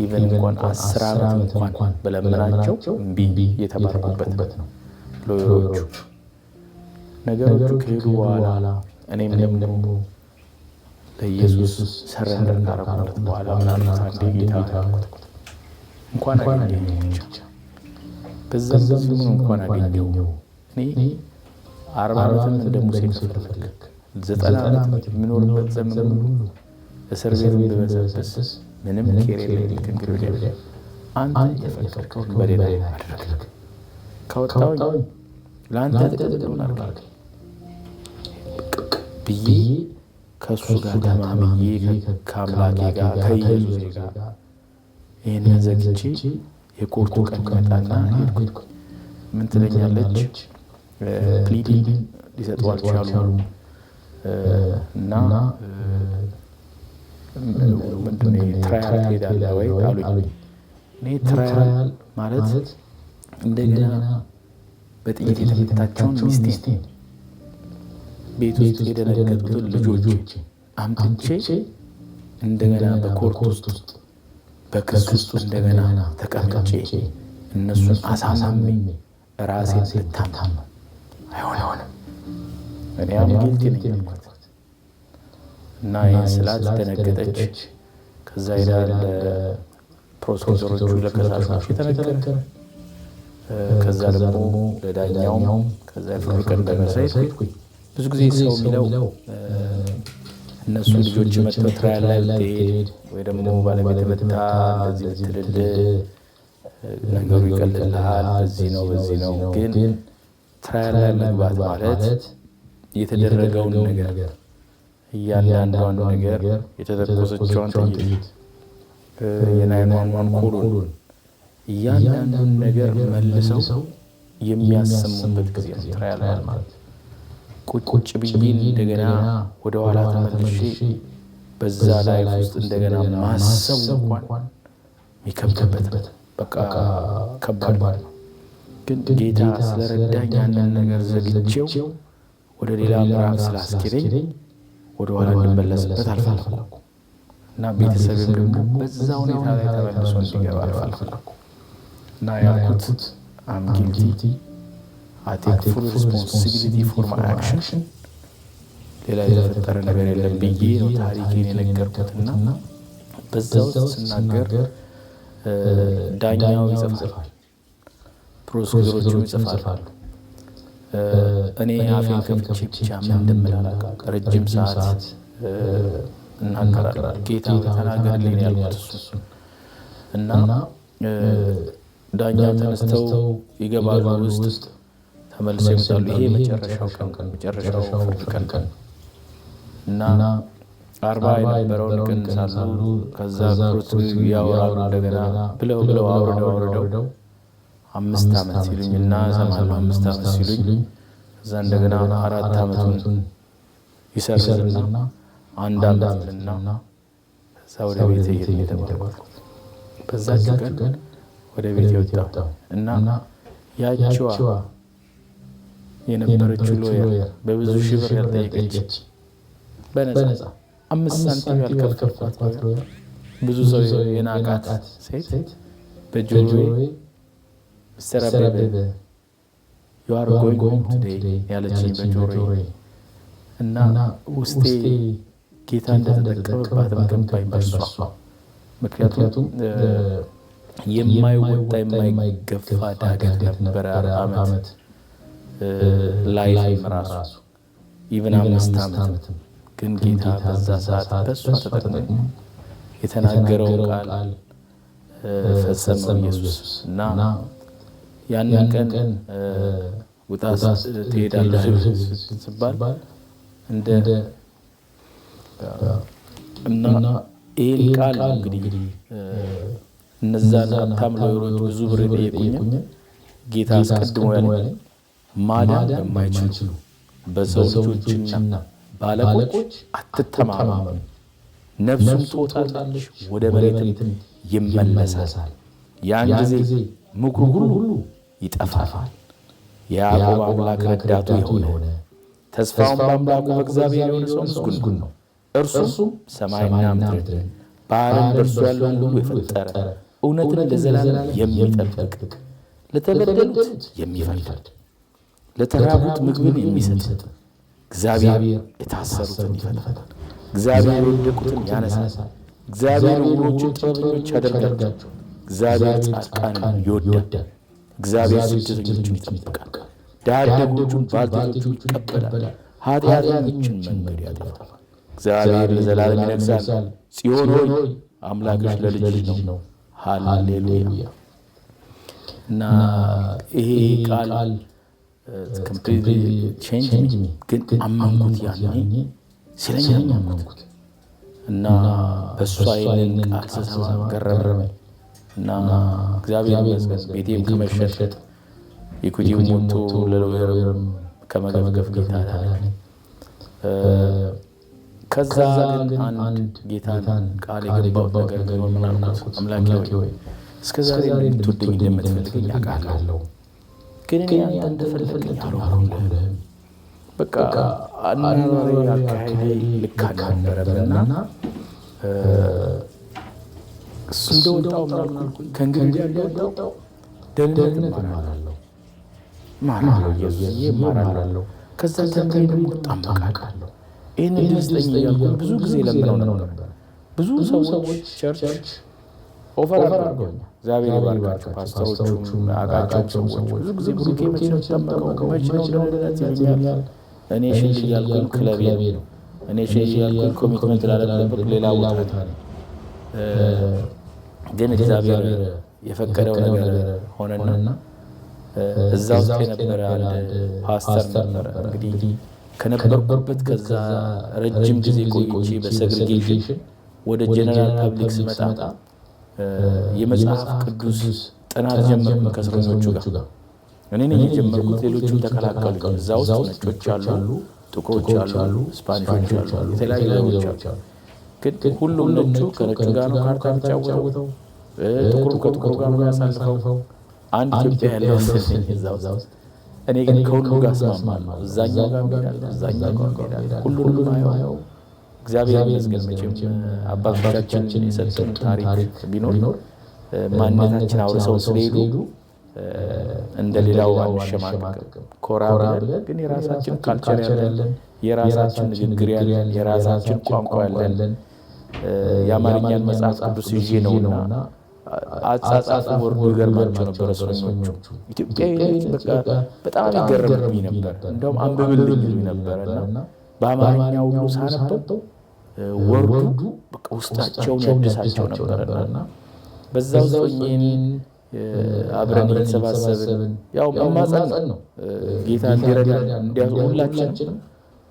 [SPEAKER 1] ኢቨን እንኳን 10 ዓመት እንኳን በለመናቸው እምቢ የተባልኩበት ነው ሎየሮቹ። ነገሮቹ ከሄዱ በኋላ እኔም ደግሞ ለኢየሱስ ሰረንደር ካረኩለት በኋላ ምናልባት አንዴ ጌታ ያልኩት እንኳን አገኘሁ ብቻ በዛም ዘመን እንኳን አገኘሁ። እኔ 40 ዓመትም እንደ ሙሴ ከፈለክ 90 ዓመት የምኖርበት ዘመን ሁሉ እስር ቤት ብበሰብስ ምንም ኬር የለኝም። ከእንግዲህ ወዲያ አንተ የፈቀድከውን በሌላ አድርግ፣ ካወጣሁኝ ለአንተ ጥቅም አድርግ ብዬ ከእሱ ጋር ተማምኜ ከአምላኬ ጋር ከኢየሱሴ ጋር ይህንን ዘግቼ የኮርቱ ቀን መጣና ሄድኩ። ምን ትለኛለች? ፕሊዲንግ ሊሰጡ አልቻሉም። እና ምንድነው ትራያል ትሄዳለህ ወይ አሉኝ። እኔ ትራያል ማለት እንደገና በጥይት የተመታቸውን ሚስቴን ቤት ውስጥ የደነገጡትን ልጆች አምጥቼ እንደገና በኮርት ውስጥ በክስ ውስጥ እንደገና ተቀምጬ እነሱን አሳምሜ ራሴን ልታመም አይሆንም። እኔ አምጌልቲ ነኝ አልኳት እና ይህን ስላት ደነገጠች። ከዛ ሄዳ ለፕሮሴሰሮቹ ለከሳሾቹ የተነገረ ከዛ ደግሞ ለዳኛውም ከዛ የፍርድ ቀን ደረሰ። ብዙ ጊዜ ሰው የሚለው እነሱ ልጆች መጥተው ትራያል ላይ ብትሄድ ወይ ደግሞ ባለቤት መታ እንደዚህ ብትልልህ ነገሩ ይቀልልሃል፣ በዚህ ነው። ግን ትራያል ላይ መግባት ማለት የተደረገውን ነገር እያንዳንዷን ነገር የተተኮሰችውን ጥይት የናይኗን ኮሉን እያንዳንዱን ነገር መልሰው የሚያሰሙበት ጊዜ ነው ትራያል ማለት። ቁጭ ብዬ እንደገና ወደ ኋላ ተመልሼ በዛ ላይ ውስጥ እንደገና ማሰብ እንኳን የሚከብድበት በቃ ከባድ ነው። ግን ጌታ ስለረዳኝ ያንን ነገር ዘግቼው ወደ ሌላ ምዕራፍ ስላስኬደኝ ወደ ኋላ እንድመለስበት አልፈለኩም እና ቤተሰብም ደግሞ በዛ ሁኔታ ላይ ተመልሶ እንዲገባ አልፈለኩም እና ያልኩት አም ጊልቲ I take full responsibility for my action። ሌላ የተፈጠረ ነገር የለም ብዬ ነው ታሪኬን የነገርኩትና በዛ ውስጥ ስናገር ዳኛው ይጽፋል፣ ፕሮሲኪውተሮቹ ይጽፋሉ። እኔ አፌን ከፍቼ ብቻ ምን እንደምል አላውቅም። ረጅም ሰዓት እናገራለሁ። ጌታ ተናገርልኝ ያልኩት እሱን እና ዳኛው ተነስተው ይገባሉ ውስጥ ተመልሰው ይመጣሉ። ይሄ መጨረሻው ፍርድ ቀን እና 40 የነበረውን ቀን ሳሉ ከዛ ፕሮሲኪውተሩ ያወራሉ እንደገና ብለው አውርደው 5 ዓመት ሲሉኝና እሰማለሁ 5 ዓመት ሲሉኝ ከዛ እንደገና 4 ዓመቱን ይሰርዝና 1 ዓመት እና ከዛ ወደ ቤቴ እየተባልኩ በዛች ቀን ወደ ቤቴ ወጣሁ እና ያቺዋ የነበረችው ሎየር በብዙ ሺህ ብር ያልጠየቀች በነፃ 5 ሳንቲም ያልከፈልኳት ሎየር ብዙ ሰው የናቃት ሴት በጆሮዬ ሚስተር አበበ you are going home today ያለችኝ በጆሮዬ እና ውስጤ ጌታ እንደተጠቀመባትም ገባኝ በሷ። ምክንያቱም የማይወጣ የማይገፋ ዳገት ነበረ 40 ዓመት ላይፍ ራሱ ኢቭን 5 ዓመት ግን ጌታ በዛ ሰዓት በሷ ተጠቅሞ የተናገረው ቃል ፈጸመው ኢየሱስ እና ያንን ቀን ውጣ ትሄዳለህ ሲባል እንደ እና ይሄን ቃል እንግዲህ እነዛን ሀብታም ሎየሮች ብዙ ብር የጠየቁኝ ጌታ አስቀድሞ ያለኝ ማዳን በማይችሉ በሰው ልጆችና ባለቆች አትተማመኑ፣ ነፍሱም ትወጣለች ወደ መሬትም ይመለሳል። ያን ጊዜ ምክሩ ሁሉ ይጠፋል። የያዕቆብ አምላክ ረዳቱ የሆነ ተስፋውን በአምላኩ በእግዚአብሔር የሆነ ሰው ምስጉን ነው። እርሱም ሰማይና ምድርን ባህርን በእርሱ ያለውን ሁሉ የፈጠረ እውነትን ለዘላለም የሚጠብቅ ለተበደሉት የሚፈርድ ለተራቡት ምግብን የሚሰጥ እግዚአብሔር የታሰሩትን ይፈታል። እግዚአብሔር የወደቁትን ያነሳል። እግዚአብሔር ዕውሮችን ጥበበኞች ያደርጋል። እግዚአብሔር ጻድቃንን ይወዳል። እግዚአብሔር ስደተኞችን ይጠብቃል። ድሀ አደጎቹን ባልቴቶቹን ይቀበላል። ኃጢአተኞችን መንገድ ያጠፋል። እግዚአብሔር ለዘላለም ይነግሣል። ጽዮን ሆይ አምላክሽ ለልጅ ነው። ሃሌሉያ። እና ይሄ ቃል completely changed me። ግን አመንኩት፣ ያኔ ሲለኝ አመንኩት እና በእሷ ይህንን ቃል ስሰማ ገረመኝ እና እግዚአብሔር ይመስገን ቤቴም ከመሸጥ ኢኩዊቲም ወጥቶ ለሎየርም ከመገፍገፍ ጌታ ዳነኝ። ከዛ ግን አንድ ጌታን ቃል የገባው ነገር ምን አልኩት? አምላኬ ሆይ እስከዛሬ እንድትወደኝ እንደምትፈልገኝ አውቃለሁ፣ ግን እኔ አንተ እንደፈለግከኝ አልሆንኩም። በቃ አናኗሬ አካሄዴ ልክ አልነበረምና እንደወጣው ምናልኩኝ ከእንግዲህ እንደወጣው ደህንነት እማራለሁ ኢየሱስዬ እማራለሁ። ከዛ ተምሬ ደግሞ እጣመቃለሁ። ይህንን ድስጠኝ እያልኩኝ ብዙ ጊዜ ለምነው ነበር። ብዙ ሰዎች ቸርች ኦፈር አድርገውኛል። እግዚአብሔር ይባርካቸው ፓስተሮቹም አቃቸው ሰዎች ብዙ ጊዜ ብሩኬ መቼ ነው ተጠመቀው መቼ ነው ደህንነት ይሉኛል። እኔ ሽል እያልኩኝ ክለቤ ነው፣ እኔ ሽል እያልኩኝ ኮሚትመንት ላለበት ሌላ ቦታ ነው። ግን እግዚአብሔር የፈቀደው ነገር ሆነና እዛ ውስጥ የነበረ አንድ ፓስተር ነበረ። እንግዲህ ከነበርኩበት ከዛ ረጅም ጊዜ ቆይቼ በሴግሪጌሽን ወደ ጀነራል ፐብሊክ ስመጣ የመጽሐፍ ቅዱስ ጥናት ጀመርኩ ከእስረኞቹ ጋር። እኔ ነኝ የጀመርኩት፣ ሌሎቹም ተቀላቀሉ። እዛ ውስጥ ነጮች አሉ፣ ጥቁሮች አሉ፣ ስፓኒሾች አሉ፣ የተለያዩ ነገሮች አሉ። ግን ሁሉም ነጩ ከነጩ ጋር ነው ካርታ የሚጫወተው፣ ጥቁሩ ከጥቁሩ ጋር ነው ያሳልፈው። አንድ ኢትዮጵያ ያለው ስለኝ እዛ ውስጥ እኔ ግን ከሁሉ ጋር ስማማለሁ። እዛኛው ጋር ሄዳለሁ፣ እዛኛው ጋር ሄዳለሁ። ሁሉንም አየው። እግዚአብሔር ይመስገን። መቼም አባቶቻችን የሰጡን ታሪክ ቢኖር ማንነታችን አውርሰው ስለሄዱ እንደ ሌላው አንሸማቀቅም። ኮራ ብለን ግን የራሳችን ካልቸር ያለን፣ የራሳችን ንግግር ያለን፣ የራሳችን ቋንቋ ያለን የአማርኛን መጽሐፍ ቅዱስ ይዤ ነውና አጻጻፉ ወርዱ ይገርማቸው ነበር። እስረኞቹ ኢትዮጵያዊነት በቃ በጣም ይገርምብኝ ነበር። እንደውም አንብብልኝ ይሉኝ ነበርና በአማርኛ ሁሉ ሳነበው ወርዱ በቃ ውስጣቸውን ያድሳቸው ነበርና በዛው ጾኝን አብረን የተሰባሰብን ያው መማፀን ነው ጌታ እንዲረዳን እንዲያው ሁላችንም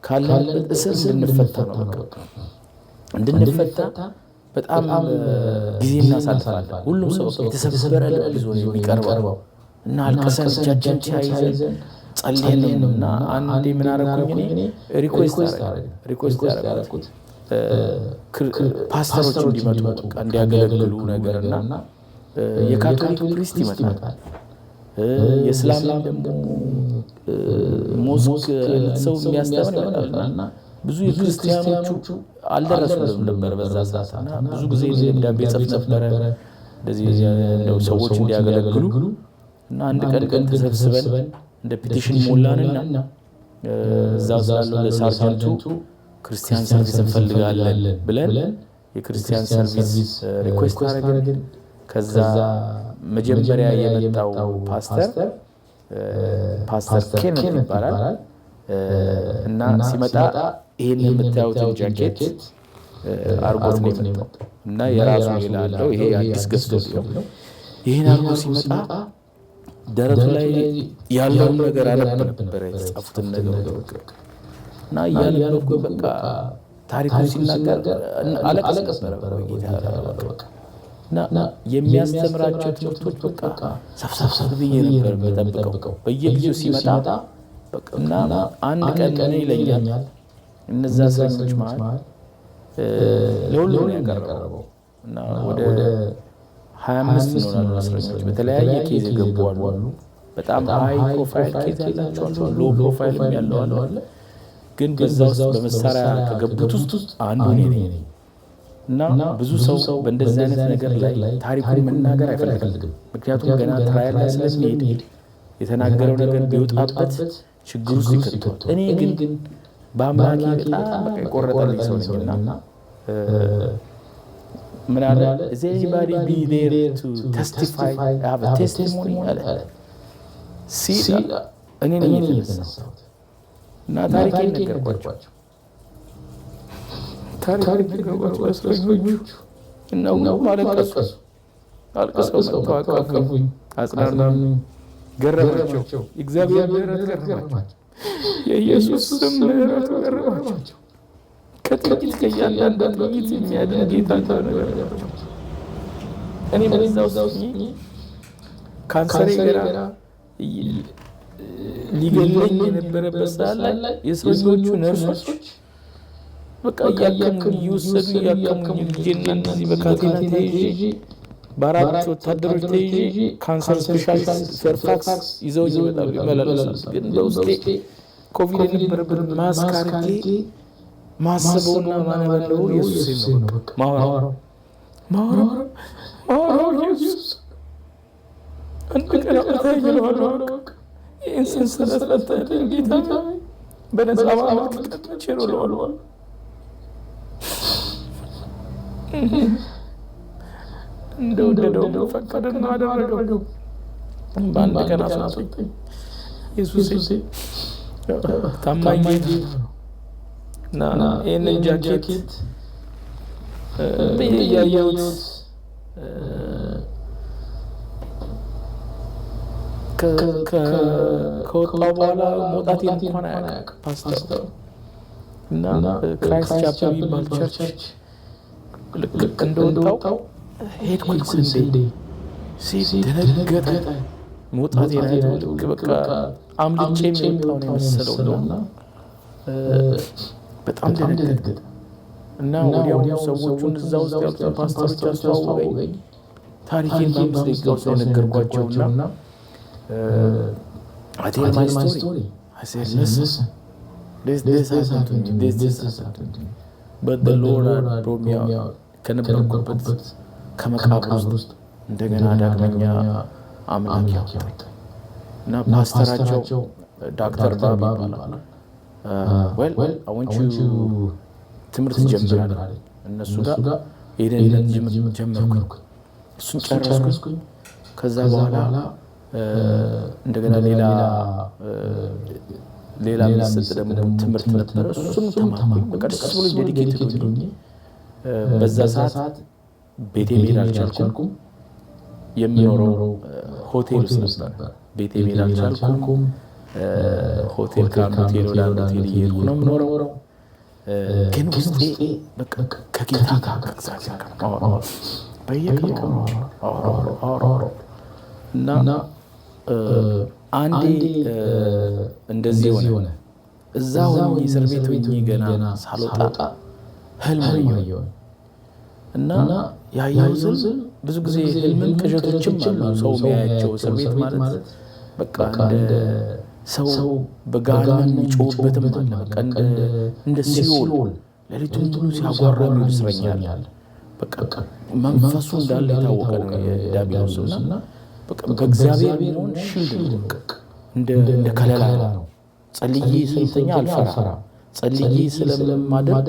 [SPEAKER 1] ካለንበት እስር እንድንፈታ ነው። በቃ እንድንፈታ በጣም ጊዜ እናሳልፋለን። ሁሉም ሰው የተሰበረ ልብ ይዞ ነው የሚቀርበው እና አልቀሰን እጃችን ተያይዘን ጸልየንና አንዴ ምን አደረኩኝ እኔ ሪኩዌስት አደረኩት ፓስተሮች እንዲመጡ በቃ እንዲያገለግሉ ነገርና የካቶሊክ ፕሪስት ይመጣል፣ የእስላም ደግሞ ሞስክ ሰው የሚያስተምር ይመጣልና ብዙ የክርስቲያኖቹ አልደረሱም ነበር በዛ ሰዓትና ብዙ ጊዜ ደብዳቤ ጽፍ ነበረ እንደዚህ እንደው ሰዎች እንዲያገለግሉ እና አንድ ቀን ተሰብስበን እንደ ፒቲሽን ሞላንና እዛው ስላለው ለሳርጀንቱ ክርስቲያን ሰርቪስ እንፈልጋለን ብለን የክርስቲያን ሰርቪስ ሪኩዌስት አደረግን። ከዛ መጀመሪያ የመጣው ፓስተር ኬኔት ይባላል እና ሲመጣ ይሄን የምታዩትን ጃኬት አርጎት ነው የመጣው እና የራሱ ይላለው ይሄ አዲስ ገዝቶ ነው። ይሄን አርጎ ሲመጣ ደረቱ ላይ ያለውን ነገር አነብ ነበር የተጻፉትን ነገሮች እና ያነበብኩ በቃ ታሪኩን ሲናገር አለቀስ ነበር በጌታ በቃ እና የሚያስተምራቸው ትምህርቶች በቃ ሰፍሰፍ ብዬ ነበር የምጠብቀው በየጊዜው ሲመጣ እና አንድ ቀን ይለኛል እነዛ እስረኞች መሃል ለሁሉም ያቀረበው እና ወደ 25 ይሆናሉ እስረኞች በተለያየ ኬዝ የገቡ አሉ። በጣም ሃይ ፕሮፋይል ኬዝ ያላቸው አሉ፣ ሎ ፕሮፋይል ያለው አለ። ግን በዛ ውስጥ በመሳሪያ ከገቡት ውስጥ አንዱ ነኝ እና ብዙ ሰው በእንደዚህ አይነት ነገር ላይ ታሪኩን መናገር አይፈልግም። ምክንያቱም ገና ትራያል ላይ ስለሚሄድ የተናገረው ነገር ቢወጣበት ችግር ውስጥ ይከቷል። እኔ ግን በአምላኬ በጣም በቃ የቆረጠልኝ ሰው ነኝና ምን አለ is anybody be there to testify have a testimony አለ ሲል እኔ ነኝ የተነሳሁት እና ታሪኬን ነገርኳቸው። ታሪኬን ነገርኳቸው እስረኞቹ እና አልቀሱ አቀፉኝ፣ አጽናኑኝ፣ ገረማቸው። እግዚአብሔር ምሕረት ገረማቸው፣ የኢየሱስ ስም ምሕረቱ ገረማቸው። ከጥቂት ከእያንዳንዱ ጥቂት የሚያድን ጌታ ገረማቸው። እኔ በዛው ካንሰሬ ገና ሊገለኝ የነበረበት ሰዓት ላይ የእስረኞቹ ነርሶች በቃ እያከሙኝ እየወሰዱ እያከሙኝ ልጄና እንደዚህ በካቴና ተይዤ በ4 ወታደሮች ተይዤ ካንሰር ስፔሻሊስት ፌርፋክስ ይዘውኝ ይመጣሉ ይመላለሳሉ። ግን በውስጤ ኮቪድ የነበረበት ማስክ አድርጌ ማስበውና ማነበለው ኢየሱስ ነው። በቃ ማወራው ኢየሱስ አንድ ቀን አውርታይለዋለሁ። በቃ ይህን ሰንሰለት ፈታልኝ ጌታ በነፃ ማመልክ ቀጥቼ ነው እለዋለሁ። እንደወደደው ፈቀደና አደረገው። በአንድ ቀን አስወጣኝ። ኢየሱስ ታማኝ እና ይህንን ጃኬት እያየሁት ከወጣሁ በኋላ መውጣቴን እንኳን አያውቅም ፓስተር እና ክራይስት ቻፕል የሚባል ቸርች ልክ እንደወጣሁ ሄድኩኝ። ስንዴ ሲደነገጠ መውጣቴን አይቶ ልክ በቃ አምልጬ የሚወጣው ነው የመሰለው እና በጣም ደነገጠ እና ወዲያውኑ ሰዎቹን እዛ ውስጥ ያሉትን ፓስተሮች አስተዋወቀኝ። ታሪኬን በ5 ደቂቃ ውስጥ የነገርኳቸውና I tell my story. I said, listen, this happened to me. But the Lord had brought me out. ከነበርኩበት ከመቃብር ውስጥ እንደገና ዳግመኛ አምላክ ያወጣኝ እና ፓስተራቸው ዶክተር ባቢ ይባላል። well I want you ትምህርት ጀምራለሁ እነሱ ጋር ሄደን ጀመርኩ። እሱን ጨረስኩኝ። ከዛ በኋላ እንደገና ሌላ የሚሰጥ ደግሞ ትምህርት ነበረ። እሱም ተማርኩኝ። በቃ ደስ ብሎኝ ዴዲኬትድ ሆኜ በዛ ሰዓት ቤቴ መሄድ አልቻልኩም። የምኖረው ሆቴል ውስጥ ነበር። ቤቴ መሄድ አልቻልኩም። ሆቴል ከአንድ ሆቴል ወደ አንድ ሆቴል እየሄድኩ ነው የምኖረው። ግን ውስጤ በቃ ከጌታ ጋር በየቀኑ እና አንዴ እንደዚህ ሆነ። እዛ ሆኜ እስር ቤት ሆኜ ገና ሳልወጣ ህልም አየሁ እና ያየሁት ብዙ ጊዜ ህልምም ቅዠቶችም አሉ ሰው የሚያያቸው። እስር ቤት ማለት በቃ እንደ ሰው በጋንም የሚጮህበትም አለ። በቃ እንደ ሲኦል ሌሊቱን ሙሉ ሲያጓራ የሚውል እስረኛ አለ። በቃ መንፈሱ እንዳለ የታወቀ ነው የዲያብሎስ እና በእግዚአብሔር ቢሆን ሺልድ ነው። እንደ ከለላ ነው። ጸልዬ ስለተኛ አልፈራም። ጸልዬ ስለማደር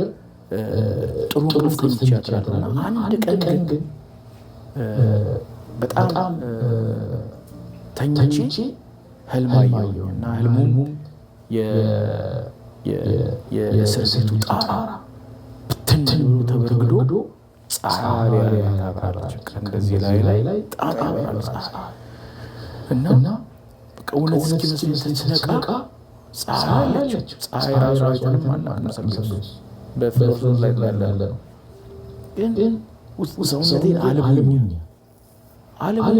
[SPEAKER 1] ጥሩ እንቅልፍ ተኝቼ አድራለሁ። አንድ ቀን ግን በጣም ተኝቼ ህልም አየሁ እና ህልሙም የእስር ቤቱ ጣራ ብትን ብሎ ተበርግዶ ፀሐይ ያበራለች። እንደዚህ ላይ ጣራ ያበራለች እና በቃ እውነት እስኪመስለኝ ስነቃ ፀሐይ አለች። ፀሐይ ራሱ አይሆንም አናውቅም። በፍሎር ላይ ያለ ነው። ግን ሰውነቴን አለሙኝ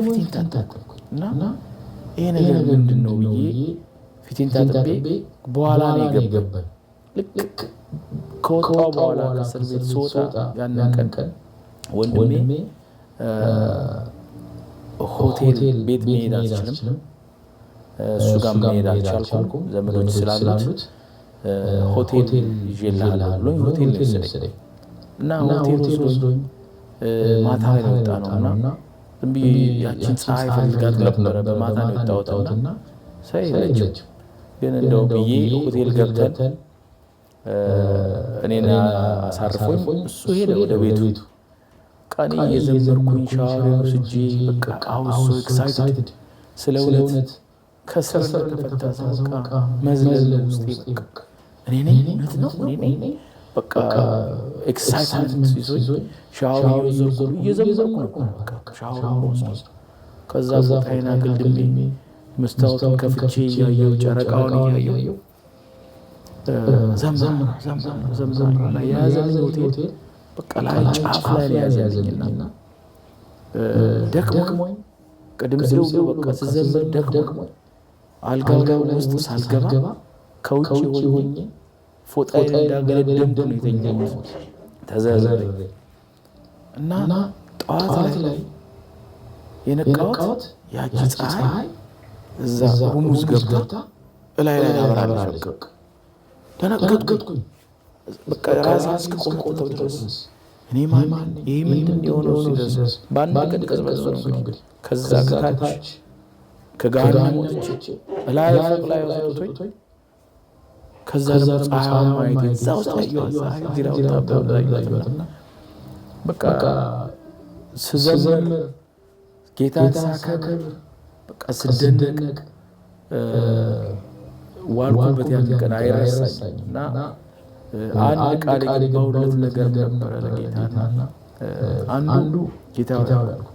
[SPEAKER 1] ፊቴን ታጠብኩኝ እና ይሄ ነገር ምንድን ነው ብዬ ፊቴን ታጥቤ በኋላ ነው የገባኝ። ልክ ከወጣሁ በኋላ ከእስር ቤት ስወጣ ያንን ቀን ወንድሜ ሆቴል ቤት መሄድ አልችልም፣ እሱ ጋር መሄድ አልቻልኩም፣ ዘመዶች ስላሉት ሆቴል ይዤልሃለሁ ብሎኝ ሆቴል ነው የወሰደኝ እና ሆቴል ወስዶኝ ማታ ላይ ነው የወጣነው እና ዝም ብዬ ያችን ፀሐይ ፈልጋት ነበረ። በማታ ነው የወጣሁትና ሳይ የለችም። ግን እንደው ብዬ ሆቴል ገብተን እኔን አሳርፎኝ እሱ ሄደ ወደ ቤቱ። ቀኔ እየዘመርኩኝ ሻወር ወስጄ በቃ አውሶ ኤክሳይትድ ስለ እውነት ከስር እንደተፈታ ሰው በቃ መዝለል ውስጤ በቃ እኔ ነኝ እውነት ነው እኔ ነኝ በቃ ኤክሳይትመንት ይዞኝ ሻወር እየዘመርኩ ነበር። በቃ ሻወር ወስዶ ከዛ ቦታዬን አግድሜ መስታወቱን ከፍቼ እያየሁ ጨረቃውን እያየሁ ዘምራ ላይ የያዘልኝ ሆቴል በቃ ላይ ጫፍ ላይ የያዘልኝና ደክሞኝ ቅድም ሲሉ በቃ ስዘምር ደክሞኝ አልጋው ውስጥ ሳልገባ ከውጭ ሆኜ ፎጣዬን እንዳገለደምኩ ነው የተኛሁት ተዘርሬ እና ጠዋት ላይ የነቃሁት ያቺ ፀሐይ እዛ ሩም ውስጥ ገብታ እላይ አበራለች። ደነገጥኩኝ። በቃ ራሴ እስክቆምቆተው ድረስ እኔ ማን ይሄ ምንድን የሆነው ሲደርስ በአንድ ቀን ቅጽበት ነው እንግዲህ ከዛ ከታች ከገሃነም ወጥቼ እላይ ፎቅ ላይ ወጥቶኝ ከዛ ደግሞ ፀሐይዋን ማየት እዛ ውስጥ ያየኋት ፀሐይ እዚህ ላይ ወጣብኝ። በቃ ስዘምር ጌታን ሳከብር በቃ ስደነቅ ዋልኩበት ያን ቀን አይረሳኝም። እና አንድ ቃል የገባሁለት ነገር ነበረ ለጌታና አንዱ ጌታ ያልኩ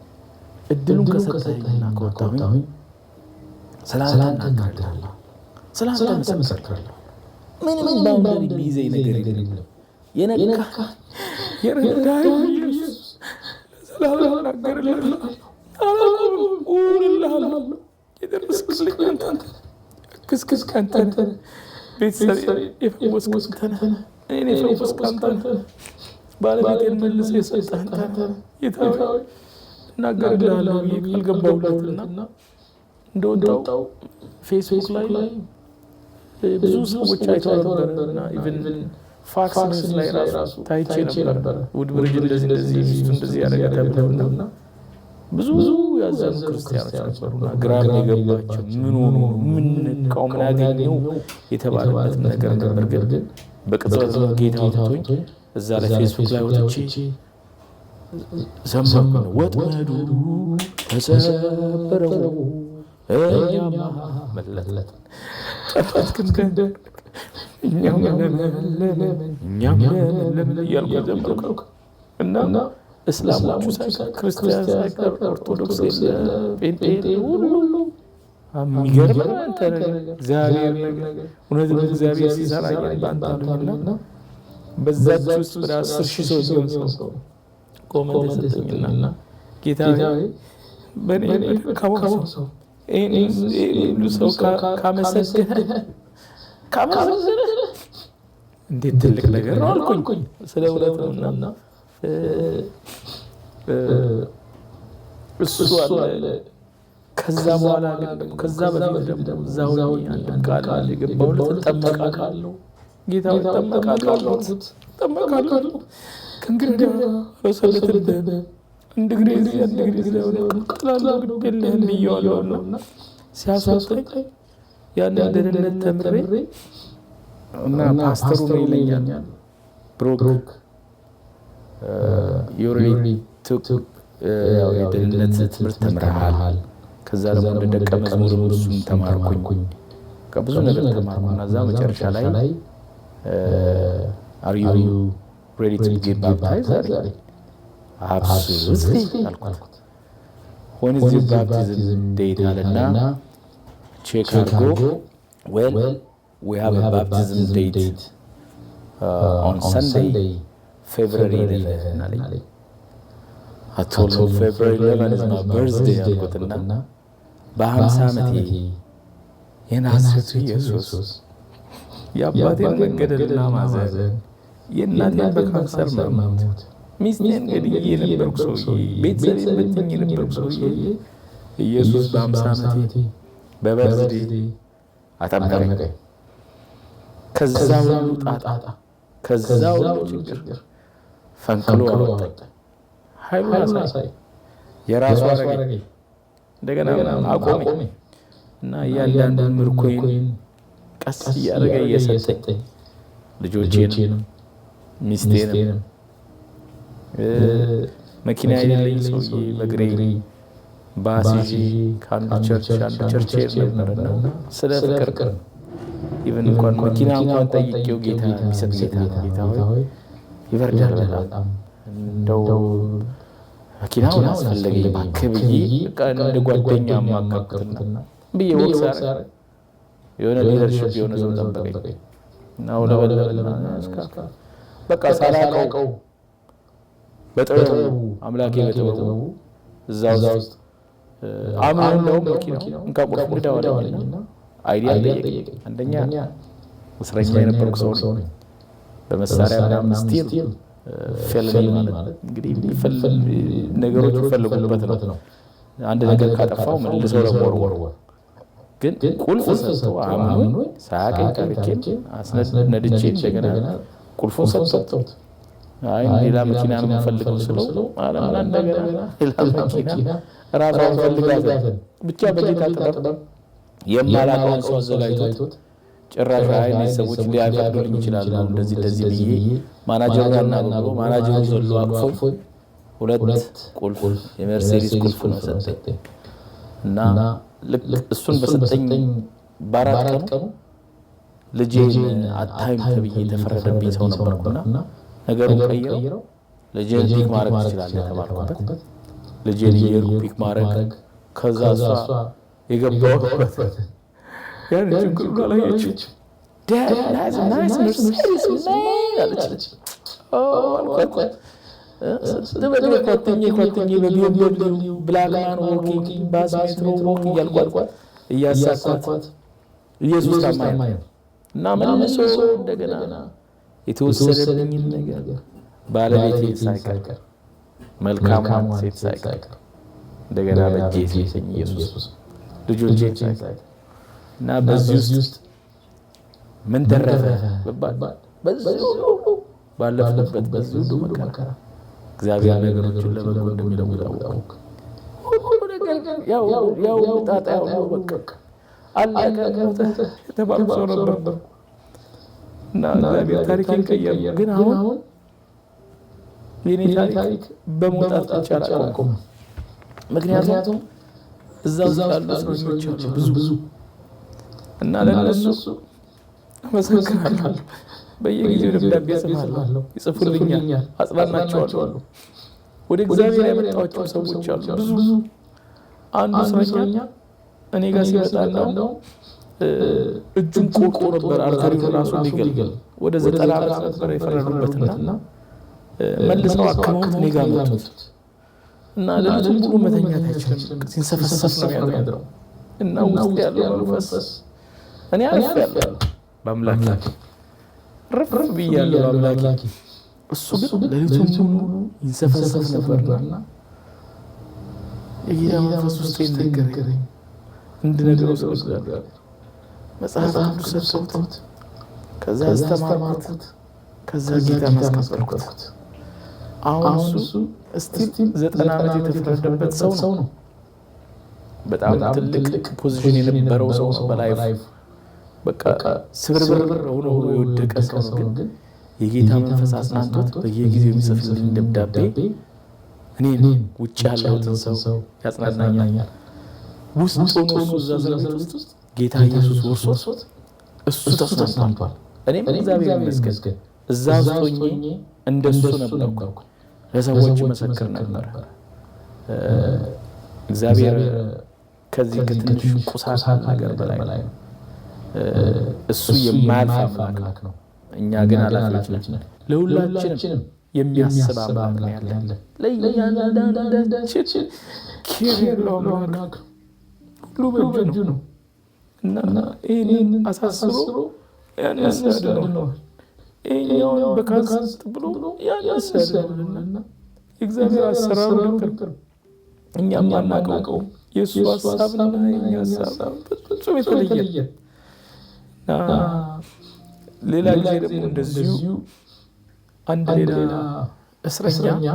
[SPEAKER 1] እድሉን ከሰጠኝና ከወጣሁኝ ስላንተ እናገራለሁ፣ ስላንተ መሰክራለሁ። ምንም ባውንደሪ የሚይዘኝ ነገር የለም። የነካ የረዳኝ ኢየሱስ ለዘላለም እናገርልሃለሁ፣ አላቆምም፣ እውልልሃለሁ። የደረስክልኝ አንተ ነህ፣ ክስክስ አንተ ነህ፣ ቤተሰቤን የፈወስክ አንተ ነህ፣ እኔን የፈወስክ አንተ ነህ፣ ባለቤቴን መልሰህ የሰጠህ አንተ ነህ። ጌታ ሆይ እናገርልሃለሁ ብዬ ቃል ገባሁለትና እንደወጣው ፌስቡክ ላይ ብዙ ሰዎች አይተው ነበርና ኢቭን ፋክስ ኒውስ ላይ ራሱ ታይቼ ነበር። ውድብርጅ እንደዚህ ሚስቱ እንደዚህ ያደረገ ተብለውና ብዙ ያዘኑ ክርስቲያኖች ነበሩና ግራም የገባቸው ምን ሆኖ ምን ነካው ምን አገኘው የተባለበት ነገር ነበር። ግን በቅጽበት ጌታ አውጥቶኝ እዛ ላይ ፌስቡክ ላይ ወጥቼ ዘመርኩ። ወጥመዱ ተሰበረ እኛማ መለጥን ጠፋትክን እኛም ለምን እያልኩ ዘመርኩ። እና እስላሞቹ ሳይቀር ክርስቲያን ሳይቀር ኦርቶዶክስ ጴንጤ ሁሉ የሚገርም አንተ እግዚአብሔር ነገር እውነትም እግዚአብሔር ሲሰራየን በአንተ ነውና በዛች ውስጥ ወደ 10,000 ሰው ሲሆን ሰው ኮመንት ሰጠኝና ጌታ በእኔ በደካማው ሰው ይህን ሁሉ ሰው ካመሰገነ እንዴት ትልቅ ነገር ነው አልኩኝ። ስለ እውነት ነውና እሱ አለ። ከዛ በኋላ ግን ከዛ በፊት ደግሞ እዛው አንድ ቃል የገባሁለት እጠመቃለሁ፣ ጌታ እጠመቃለሁ ከእንግዲህ አልወሰለትም አንድ ጊዜ ሆነ ቅጥላለሁ ግድልህን ብዬዋለሁና ሲያስወጣኝ ያንን ደህንነት ተምሬ እና ፓስተሩ ነው ይለኛል ብሮክ ዩሪ ቱክ የደህንነት ትምህርት ተምረሃል፣ ከዛ ደግሞ እንደ ደቀ መዝሙር እሱን ተማርኩኝ፣ ብዙ ነገር ተማርኩና እዛ መጨረሻ ላይ አር ዩ ሬዲ ቱ ጌት ባፕታይዝድ አብሶሉትሊ አልኩት። ሆን ዚ ባፕቲዝም ዴት አለና ቼክ አድርጎ ዌል ዊ ሃቭ አ ባፕቲዝም ዴት ኦን ሰንዴይ ፌብሩዋሪ 11 አለኝ። አቶሎ ፌብሩዋሪ 11 is my birthday አልኩትና በ50 ዓመቴ የናዝሬቱ ኢየሱስ የአባቴን መገደልና ማዘን የእናቴን በካንሰር መሞት ሚስቴን ገድዬ የነበርኩ ሰውዬ ቤተሰቤን በትኜ የነበርኩ ሰውዬ ኢየሱስ በ50 ዓመቴ በበርዝዴ አጠመቀኝ። ከዛ ሁሉ ጣጣ ከዛ ሁሉ ችግር ፈንቅሎ አወጣኝ። ኃይሉን አሳይ የራሱ አረገኝ። እንደገና አቆመኝ እና እያንዳንዱን ምርኮዬን ቀስ እያደረገ እየሰጠኝ ልጆቼንም ሚስቴንም መኪና የሌለኝ ሰውዬ በእግሬ ባስ ይዤ ከአንዱ ቸርች ነበርና ስለ ፍቅር ኢቨን እንኳን መኪና እንኳን ጠይቄው ጌታ የሚሰጥ ጌታ ሆይ ይበርዳል በጣም እንደው መኪናውን አስፈለገኝ እባክህ ብዬ በቃ እንደ ጓደኛ ማካከልና ብዬ ወቅት ሳረግ የሆነ ሊደርሽፕ የሆነ ሰው ጠበቀኝ እና ወለበለበልና በቃ ሳላውቀው በጥበቡ አምላኬ በጥበቡ እዛ ውስጥ አምነው መኪናው እንካ ቁልፍ ግዳ ወለኝና አይዲያ ጠየቀኝ። አንደኛ እስረኛ የነበርኩ ሰው ነኝ። በመሳሪያ ምናምን ስቲል ፌልኒ ማለት እንግዲህ ነገሮች ይፈልጉበት ነው። አንድ ነገር ካጠፋው መልሰው ለመወርወር ግን ቁልፍ ሰጥቶ አምኖኝ ሳያቀኝ ቀርቼን አስነድቼ እንደገና ቁልፉን ሰጥቶት አይ ሌላ መኪና ነው የምፈልገው ስለው አለምና እንደገና ሌላ መኪና ራሷን ፈልጋት ብቻ በጌታ ጥበብ የማላውቀውን ሰው አዘጋጅቶት ጭራሽ አይ ሰዎች ሊያጋዱልኝ ይችላሉ እንደዚህ ብዬ ማናጀሩ ያናገረው ማናጀሩ ዘሎ አቅፎኝ 2 ቁልፍ የመርሴዲስ ቁልፍ ነው ሰጠኝ እና ልክ እሱን በሰጠኝ በአራት ቀኑ ልጄን አታይም ተብዬ የተፈረደብኝ ሰው ነበርኩና ነገሩን ቀይረው ልጄን ፒክ ማድረግ ትችላለህ ተባልኩበት። ልጄን እየሄድኩ ፒክ ማድረግ ከዛ እሷ የገባሁበት ያን ችግሩን አላየችም። ናይስ መርሴዲስ አለች። አልኳት ኳተኝ በቢኤምደብሊው ብላክማን ወርኪንግ ባስ ሜትሮ ወርኪንግ ያልኳት እያሳኳት ኢየሱስ ታማኝ ነው እና መልሶ እንደገና የተወሰደብኝን ነገር ባለቤቴ ሳይቀር መልካሟን ሴት ሳይቀር እንደገና በእጄ ሲሰኝ ኢየሱስ ልጆቼ ሳይቀር እና በዚህ ውስጥ ምን ተረፈ በዚህ ሁሉ ባለፈበት በዚህ ሁሉ መከራ እግዚአብሔር ነገሮችን ለበጎ እንደሚለውጥ አወቅኩ። ሁሉ ነገር ያው ጣጣ ያው በቃ አለቀ የተባልኩ ሰው ነበርኩ እና እግዚአብሔር ታሪኬን ቀየረ። ግን አሁን የኔ ታሪክ በመውጣት ብቻ አላቆመም። ምክንያቱም እዛ ውስጥ ያሉ እስረኞች አሉ ብዙ እና ለእነሱ አመሰግናለሁ። በየጊዜው ደብዳቤ እጽፋለሁ፣ ይጽፉልኛል፣ አጽናናቸዋለሁ። ወደ እግዚአብሔር ያመጣኋቸው ሰዎች አሉ ብዙ። አንዱ እስረኛ እኔ ጋር ሲመጣ ነው እጁን ቆርጦ ነበር አርተሪውን ራሱ ሊገል ወደ 90 ዓመት ነበር የፈረዱበትና መልሰው አክመውት እኔ ጋር መጡት እና ሌሊቱን ሙሉ መተኛት አይችልም። ሲንሰፈሰፍ ነው የሚያድረው እና ውስጥ ያለው መንፈስ እኔ አልፌያለሁ በአምላኬ ረፍ ብያለሁ በአምላኬ። እሱ ግን ሌሊቱን ሙሉ ይንሰፈሰፍ ነበርና የጌታ መንፈስ ውስጥ ይነገረኝ እንድነግረው ስለእግዚአብሔር መጽሐፍ ቅዱስ ሰጥቶት ከዛ አስተማርኩት። ከዛ ጌታ ማስቀበልኩት። አሁን እሱ እስቲል 90 ዓመት የተፈረደበት ሰው ነው። በጣም ትልቅ ፖዚሽን የነበረው ሰው ነው በላይፍ በቃ ስብርብር ሆኖ የወደቀ ሰው ነው። ግን የጌታ መንፈስ አጽናንቶት በየጊዜው የሚጽፍልኝ ደብዳቤ እኔን ውጭ ያለሁትን ሰው ያጽናናኛል። ውስጥ ሆኖ እሱ እዛ እስር ቤት ውስጥ ጌታ ኢየሱስ ወርሶት እሱ ተጽናንቷል። እኔም እግዚአብሔር ይመስገን እዛ ውስጥ ሆኜ እንደሱ ነበርኩ፣ ለሰዎች መሰክር ነበር። እግዚአብሔር ከዚህ ከትንሽ ቁሳቁስ ነገር በላይ ነው። እሱ የማያልፍ አምላክ ነው። እኛ ግን አላፊዎች ነን። ለሁላችንም የሚያስብ አምላክ ነው ያለን። ለእያንዳንዳችን ኬር ያለው አምላክ ሁሉ በእጁ ነው እና ይህንን አሳስሮ ያን ያሳድነዋል። ይህኛውን በካንስ ብሎ ያን ያሳድነዋልና የእግዚአብሔር አሰራሩ ልክ እኛም አናውቀው። የእሱ ሀሳብና የእኛ ሀሳብ ፍጹም የተለየ። ሌላ ጊዜ ደግሞ እንደዚሁ አንድ ሌላ እስረኛ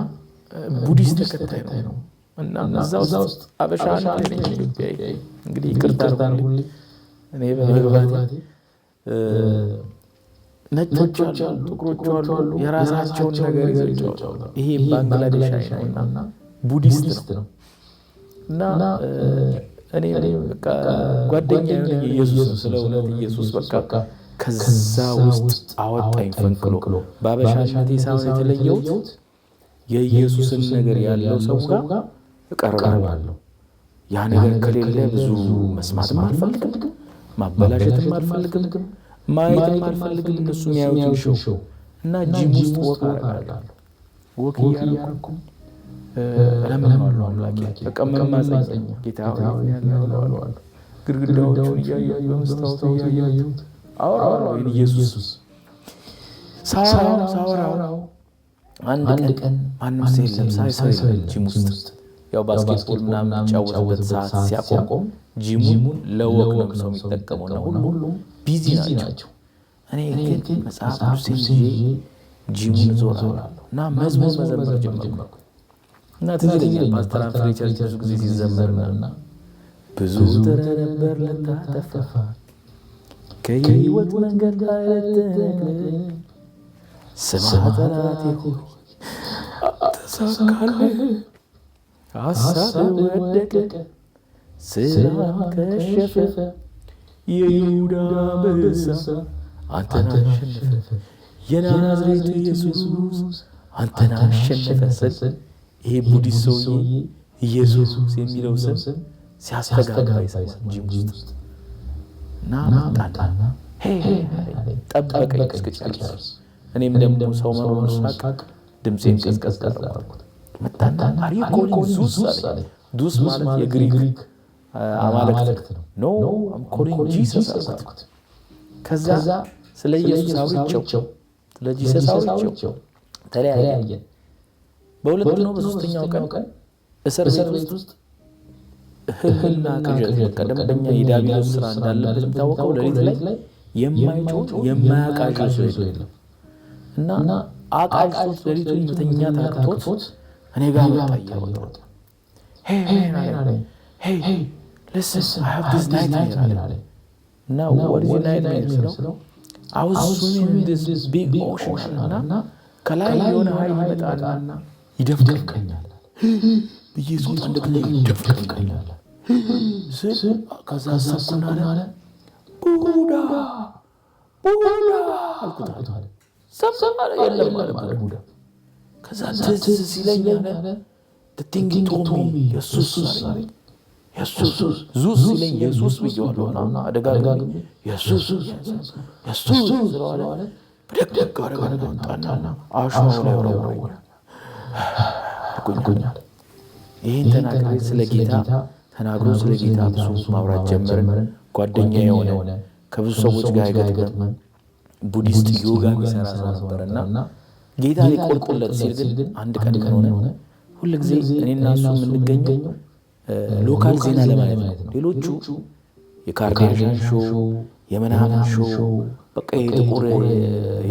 [SPEAKER 1] ቡዲስት ተከታይ ነው እና እዛ ውስጥ አበሻ አንድ ነኝ ኢትዮጵያዊ። እንግዲህ ይቅርታ አድርጉልኝ እኔ በመግባቴ። ነጮች አሉ፣ ጥቁሮች አሉ፣ የራሳቸውን ነገር ይዘው ይሄ ባንግላዴሻዊ ነውና ቡዲስት ነው እና እኔ በቃ ጓደኛ የሆነ ኢየሱስ ስለ እውነት ኢየሱስ በቃ ከዛ ውስጥ አወጣኝ ፈንቅሎ። በአበሻነቴ ሳይሆን የተለየሁት የኢየሱስን ነገር ያለው ሰው ጋር እቀርባለሁ። ያ ነገር ከሌለ ብዙ መስማትም አልፈልግም፣ ማበላሸትም አልፈልግም፣ ማየትም አልፈልግም። እነሱ የሚያዩትን ሾው እና ጂም ውስጥ ወክ አደርጋለሁ። ወክ እያደረኩ እለምነዋለሁ አምላኬ። በቃ መማፀኛ ጌታ ሆይ ያለዋለሁ ግድግዳዎቹን እያየሁት በመስታወቱ እያየሁት አወራዋለሁ ኢየሱስ ሳወራው አንድ ቀን ማንም ሰው የለም ሳይሰው የለም ጂም ውስጥ ያው ባስኬትቦል ምናምን የሚጫወቱበት ሰዓት ሲያቆም ጂሙን ለወቅ ነው ሰው የሚጠቀመው እና ሁሉም ቢዚ ናቸው። እኔ ግን መጽሐፍ ቅዱስ ይዤ ጂሙን ዞራለሁ እና መዝሙር መዘመር ጀመርኩ እና ትዝ ይለኛል ፓስተር አንፍሬ ቸርች ብዙ ጊዜ ሲዘመርና ብዙ ጥረት ነበር ልታጠፋ ከሕይወት መንገድ ላይ ልትነቅለኝ ስማ ጠላቴ ሆይ ተሳካልህ ሐሳብ ወደቀ ስራም ከሸፈ የይሁዳ አንበሳ አንተን አሸነፈ የናዝሬቱ ኢየሱስ አንተን አሸነፈ ስል ይሄ ቡዲስት ሰውዬ ኢየሱስ የሚለው ስም ሲያስተጋባ ይሰማል ጂም ውስጥ እና መጣና ጠበቀኝ እስክጨርስ። እኔም ደግሞ ሰው መሆኑን ሳቅ ድምፄን ቀዝቀዝ አደረኩት። መጣና አሪኮ ዙስ አለኝ። ዱስ ማለት የግሪክ አማልክት ነው። ኖ አም ኮሊንግ ጂሰስ አልኩት። ከዛ ስለ ኢየሱስ አውርቼው ስለ ጂሰስ አውርቼው ተለያየን። በሁለት ነው በሶስተኛው ቀን እስር ቤት ውስጥ ህልምና ቅዠት በቃ ደንበኛ የዲያብሎስ ስራ እንዳለበት የሚታወቀው ሌሊት ላይ የማይጮህ የማያቃዥ ሰው የለም እና አቃዥቶት ሌሊቱን መተኛት አቅቶት እኔ ጋር መጣ እያወጣ ሄይ listen I have this nightmare አለኝ እና what is nightmare ስለው I was swimming in this big ocean እና ከላይ የሆነ ኃይል ይመጣና ይደፍቀኛል ብዬ ሶት አንድ ቀን ይደፍቀኛል ስል ከዛ ሳኩና አለ ቡዳ አልኩት አለ ሰምሰማለ የለም አለ ቡዳ ከዛ ትዝ ሲለኝ አለ ትንጊ ቶሚ ኢየሱስ አለኝ ኢየሱስ ዙስ ሲለኝ ኢየሱስ ብዬዋለሁና አደጋግሜ ኢየሱስ ስለዋለ በደግ አደረገ ወጣና አሸዋው ላይ ወረወረኝ አልኩኛል። ይህን ተናግሬ ስለ ጌታ ተናግሮ ስለ ጌታ ብዙ ማውራት ጀመርን። ጓደኛ የሆነ ከብዙ ሰዎች ጋር አይገጥምም ቡዲስት ዮጋ የሚሰራ ሰው ነበርና ጌታ ሊቆርጥለት ሲል ግን አንድ ቀን ሆነ ሁልጊዜ እኔና እሱ የምንገኘው ሎካል ዜና ለማየት ነው። ሌሎቹ የካርዳሽን ሾው የምናምን ሾው በቃ የጥቁር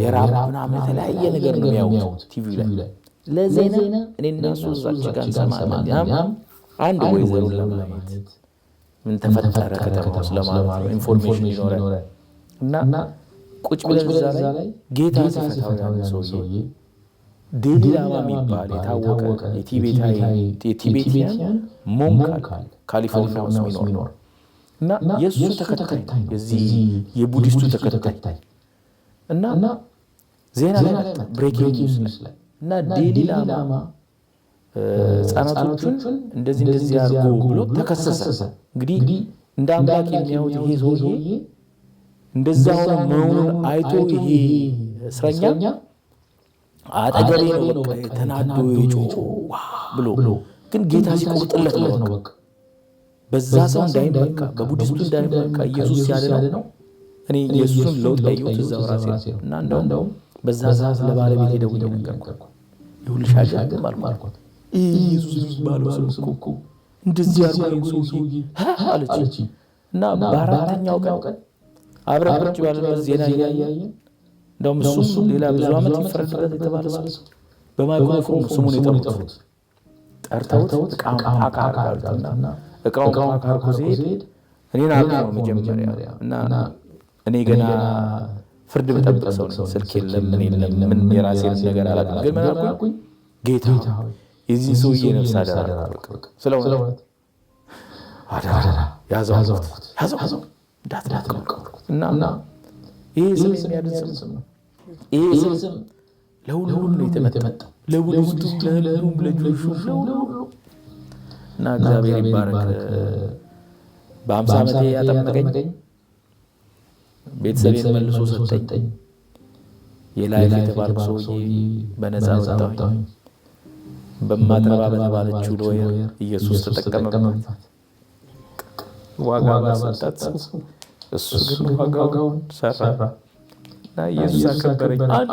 [SPEAKER 1] የራብ ምናምን የተለያየ ነገር ነው የሚያዩት ቲቪ ላይ ለዜና እኔና እሱ እዛች ጋር እንሰማለን። ያም አንድ ወይዘሮን ለማየት ምን ተፈጠረ ከተማው ስለማለት ኢንፎርሜሽን ይኖራል እና ቁጭ ብለን እዛ ላይ ጌታ ሲፈታው ሰውዬ ዴሊላማ የሚባል የታወቀ የቲቤቲያን ሞንክ ካሊፎርኒያ ውስጥ የሚኖር እና የእሱ ተከታይ የዚህ የቡዲስቱ ተከታይ እና ዜና ላይ መጣ ብሬኪንግ ኒውስ ላይ እና ዴሊላማ ሕፃናቶቹን እንደዚህ አድርጎ ብሎ ተከሰሰ። እንግዲህ እንደ አምላክ የሚያዩት ይሄ ሰውዬ እንደዛ ሆነ መሆኑን አይቶ ይሄ እስረኛ አጠገቤ ነው በቃ ተናዶ የጮህ ብሎ ግን ጌታ ሲቆርጥለት ነው በቃ በዛ ሰው እንዳይመካ በቡዲስቱ እንዳይመካ ኢየሱስ ያድነው። እኔ ኢየሱስን ለውጥ ያየሁት እዛው ራሴ እና እንደውም በዛ ሰዓት ለባለቤቴ ደውዬ ነገርኳት። ይኸውልሽ አገግም አልኳት። ኢየሱስ የሚባለው ሰው እኮ እንደዚህ አድርጎ ሰውዬ አለች እና በአራተኛው ቀን አብረን ቁጭ ባለበት ዜና እያየን እንደውም እሱም ሌላ ብዙ ዓመት ይፈረድበት የተባለ ሰው በማይክሮፎን ስሙን የጠሩት ጠርተውት እቃውን ፓክ አድርገውና እቃውን ፓክ አድርጎ ሲሄድ እኔን አውቀው ነው መጀመሪያ እና እኔ ገና ፍርድ በጠብቅ ሰው ነኝ። ስልክ የለም ምን የራሴን ነገር አላውቅም። ግን ምን አልኩኝ? ጌታ የዚህ ሰውዬ ነፍስ አደራ ስለሆነ አደራ ያዘው እንዳትነካው እና ይሄ ስም የሚያድን ስም ነው። ይሄ ስም ለሁሉም ነው የተመጣው፣ ለቡዲስቱም፣ ለህልሙም፣ ለጁሹም ለሁሉ እና እግዚአብሔር ይባረክ። በ50 ዓመቴ ያጠመቀኝ ቤተሰቤን መልሶ ሰጠኝ። የላይፍ የተባልኩ ሰውዬ በነፃ ወጣሁኝ። በማትረባ በተባለችው ሎየር ኢየሱስ ተጠቀመበት። ዋጋ ባልሰጣት ሰው እሱ ግን ዋጋውን ሰራ እና ኢየሱስ አከበረኝ።